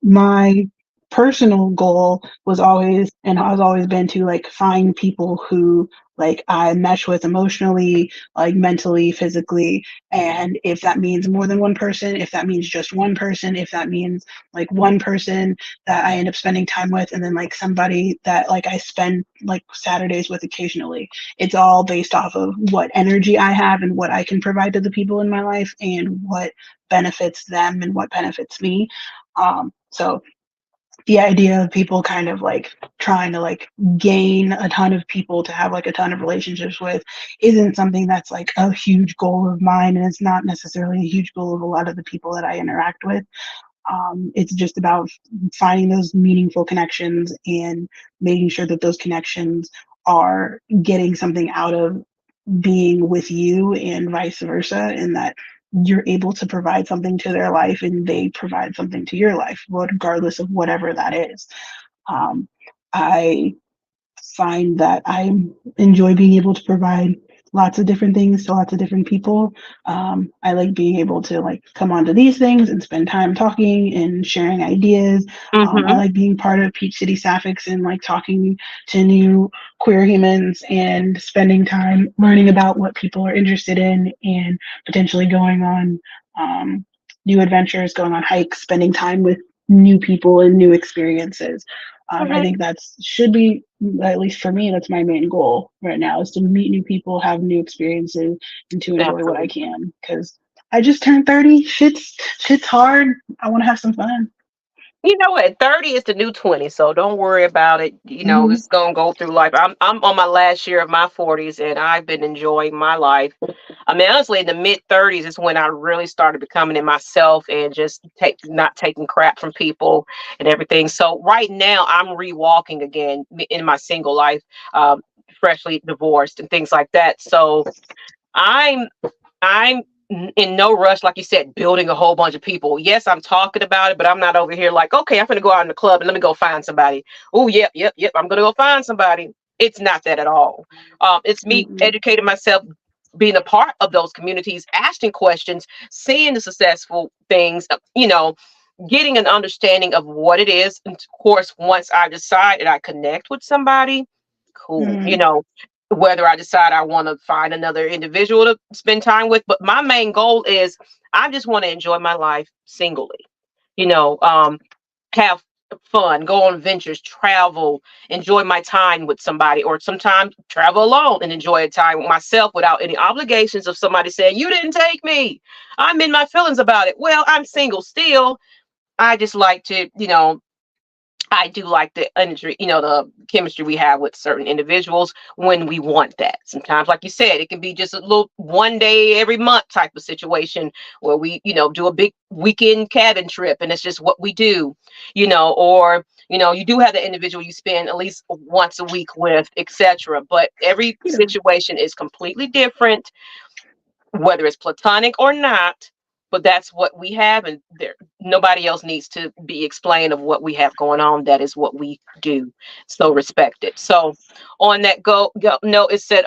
My personal goal was always, and has always been, to like find people who like I mesh with emotionally, like mentally, physically. And if that means more than one person, if that means just one person, if that means like one person that I end up spending time with, and then like somebody that like I spend like Saturdays with occasionally, it's all based off of what energy I have and what I can provide to the people in my life, and what benefits them and what benefits me. So the idea of people kind of like trying to like gain a ton of people to have like a ton of relationships with isn't something that's like a huge goal of mine, and it's not necessarily a huge goal of a lot of the people that I interact with. It's just about finding those meaningful connections and making sure that those connections are getting something out of being with you, and vice versa, and that you're able to provide something to their life and they provide something to your life, regardless of whatever that is. I find that I enjoy being able to provide lots of different things to lots of different people. I like being able to like come onto these things and spend time talking and sharing ideas. I like being part of Peach City Sapphics and like talking to new queer humans and spending time learning about what people are interested in, and potentially going on new adventures, going on hikes, spending time with new people and new experiences. I think that's should be, at least for me, that's my main goal right now, is to meet new people, have new experiences, and to enjoy what I can. Because I just turned 30. Shit's hard. I want to have some fun. You know what? 30 is the new 20, so don't worry about it. It's gonna go through life. I'm on my last year of my 40s, and I've been enjoying my life. I mean, honestly, in the mid 30s is when I really started becoming in myself and just not taking crap from people and everything. So right now, I'm rewalking again in my single life, freshly divorced and things like that. So I'm in no rush, like you said, building a whole bunch of people. Yes, I'm talking about it, but I'm not over here like, okay, I'm gonna go out in the club and let me go find somebody. Oh, yep, I'm gonna go find somebody. It's not that at all. It's me educating myself, being a part of those communities, asking questions, seeing the successful things, getting an understanding of what it is. And of course, once I decide and I connect with somebody, cool. Whether I decide I want to find another individual to spend time with. But my main goal is I just want to enjoy my life singly, have fun, go on ventures, travel, enjoy my time with somebody, or sometimes travel alone and enjoy a time with myself without any obligations of somebody saying, you didn't take me. I'm in my feelings about it. Well, I'm single still. I just like to, I do like the energy, the chemistry we have with certain individuals when we want that. Sometimes, like you said, it can be just a little one day every month type of situation where we, do a big weekend cabin trip and it's just what we do, or, you do have the individual you spend at least once a week with, etc. But every Yeah. situation is completely different, whether it's platonic or not. But that's what we have, and there nobody else needs to be explained of what we have going on. That is what we do. So respect it. So on that no, it said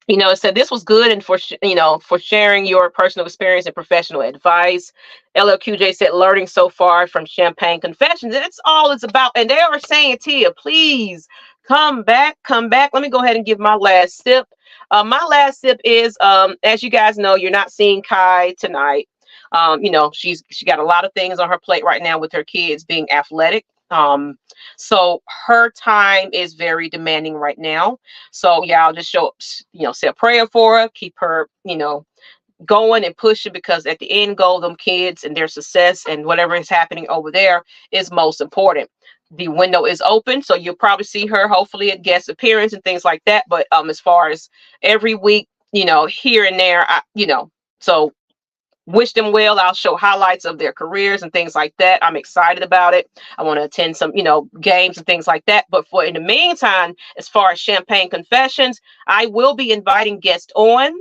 it said this was good, and for sharing your personal experience and professional advice. LLQJ said learning so far from Champagne Confessions. That's all it's about. And they are saying, Tia, please come back, come back. Let me go ahead and give my last sip. My last sip is, as you guys know, you're not seeing Kai tonight. She got a lot of things on her plate right now with her kids being athletic. So her time is very demanding right now. So yeah, I'll just say a prayer for her, keep her, going and pushing, because at the end goal, them kids and their success and whatever is happening over there is most important. The window is open, so you'll probably see her hopefully at guest appearance and things like that. But as far as every week, here and there, so wish them well. I'll show highlights of their careers and things like that. I'm excited about it. I want to attend some, games and things like that. But in the meantime, as far as Champagne Confessions, I will be inviting guests on.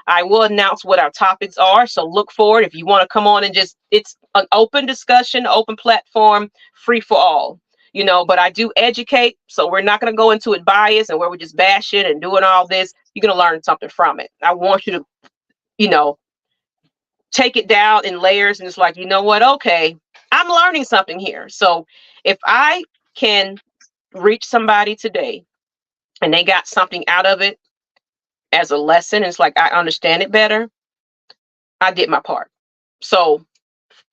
I will announce what our topics are. So look forward. If you want to come on and it's an open discussion, open platform, free for all. But I do educate. So we're not going to go into it biased and where we're just bashing and doing all this. You're going to learn something from it. I want you to, take it down in layers, and it's like, you know what? Okay, I'm learning something here. So if I can reach somebody today and they got something out of it as a lesson, it's like I understand it better, I did my part. So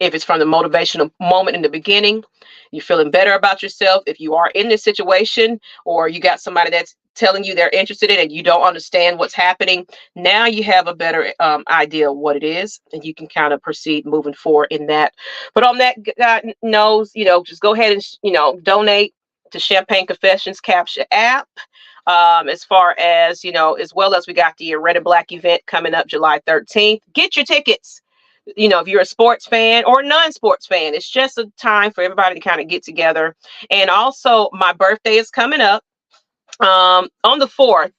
if it's from the motivational moment in the beginning, you're feeling better about yourself. If you are in this situation, or you got somebody that's telling you they're interested in it and you don't understand what's happening, now you have a better idea of what it is, and you can kind of proceed moving forward in that. But on that, God knows, just go ahead and donate to Champagne Confessions Capture app. As far as as well as we got the Red and Black event coming up July 13th. Get your tickets. If you're a sports fan or non-sports fan, it's just a time for everybody to kind of get together. And also, my birthday is coming up on the 4th,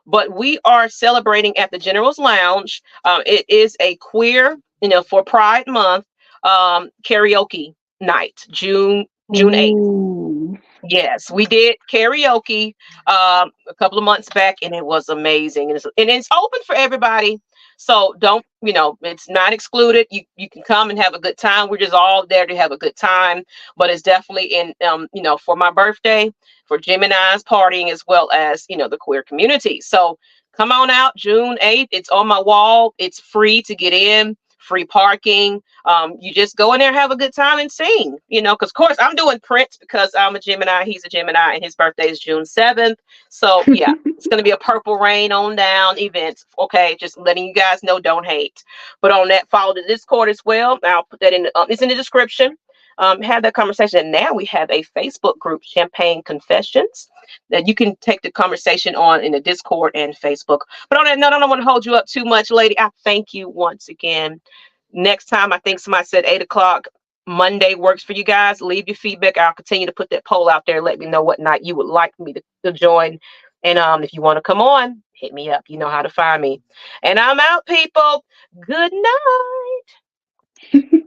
but we are celebrating at the General's Lounge. It is a queer, for Pride Month, karaoke night, June 8th. Ooh. Yes, we did karaoke a couple of months back, and it was amazing. And it's open for everybody. So don't, it's not excluded. You can come and have a good time. We're just all there to have a good time. But it's definitely in, for my birthday, for Gemini's partying, as well as, the queer community. So come on out June 8th. It's on my wall. It's free to get in. Free parking. You just go in there, have a good time, and sing. Because of course I'm doing Prince because I'm a Gemini. He's a Gemini, and his birthday is June 7th. So yeah, it's gonna be a Purple Rain on down event. Okay, just letting you guys know. Don't hate. But on that, follow the Discord as well. I'll put that in. It's in the description. Have that conversation. And now we have a Facebook group, Champagne Confessions, that you can take the conversation on in the Discord and Facebook. But on that note, I don't want to hold you up too much, lady. I thank you once again. Next time, I think somebody said 8 o'clock Monday works for you guys. Leave your feedback. I'll continue to put that poll out there. Let me know what night you would like me to join. And if you want to come on, hit me up. You know how to find me. And I'm out, people. Good night.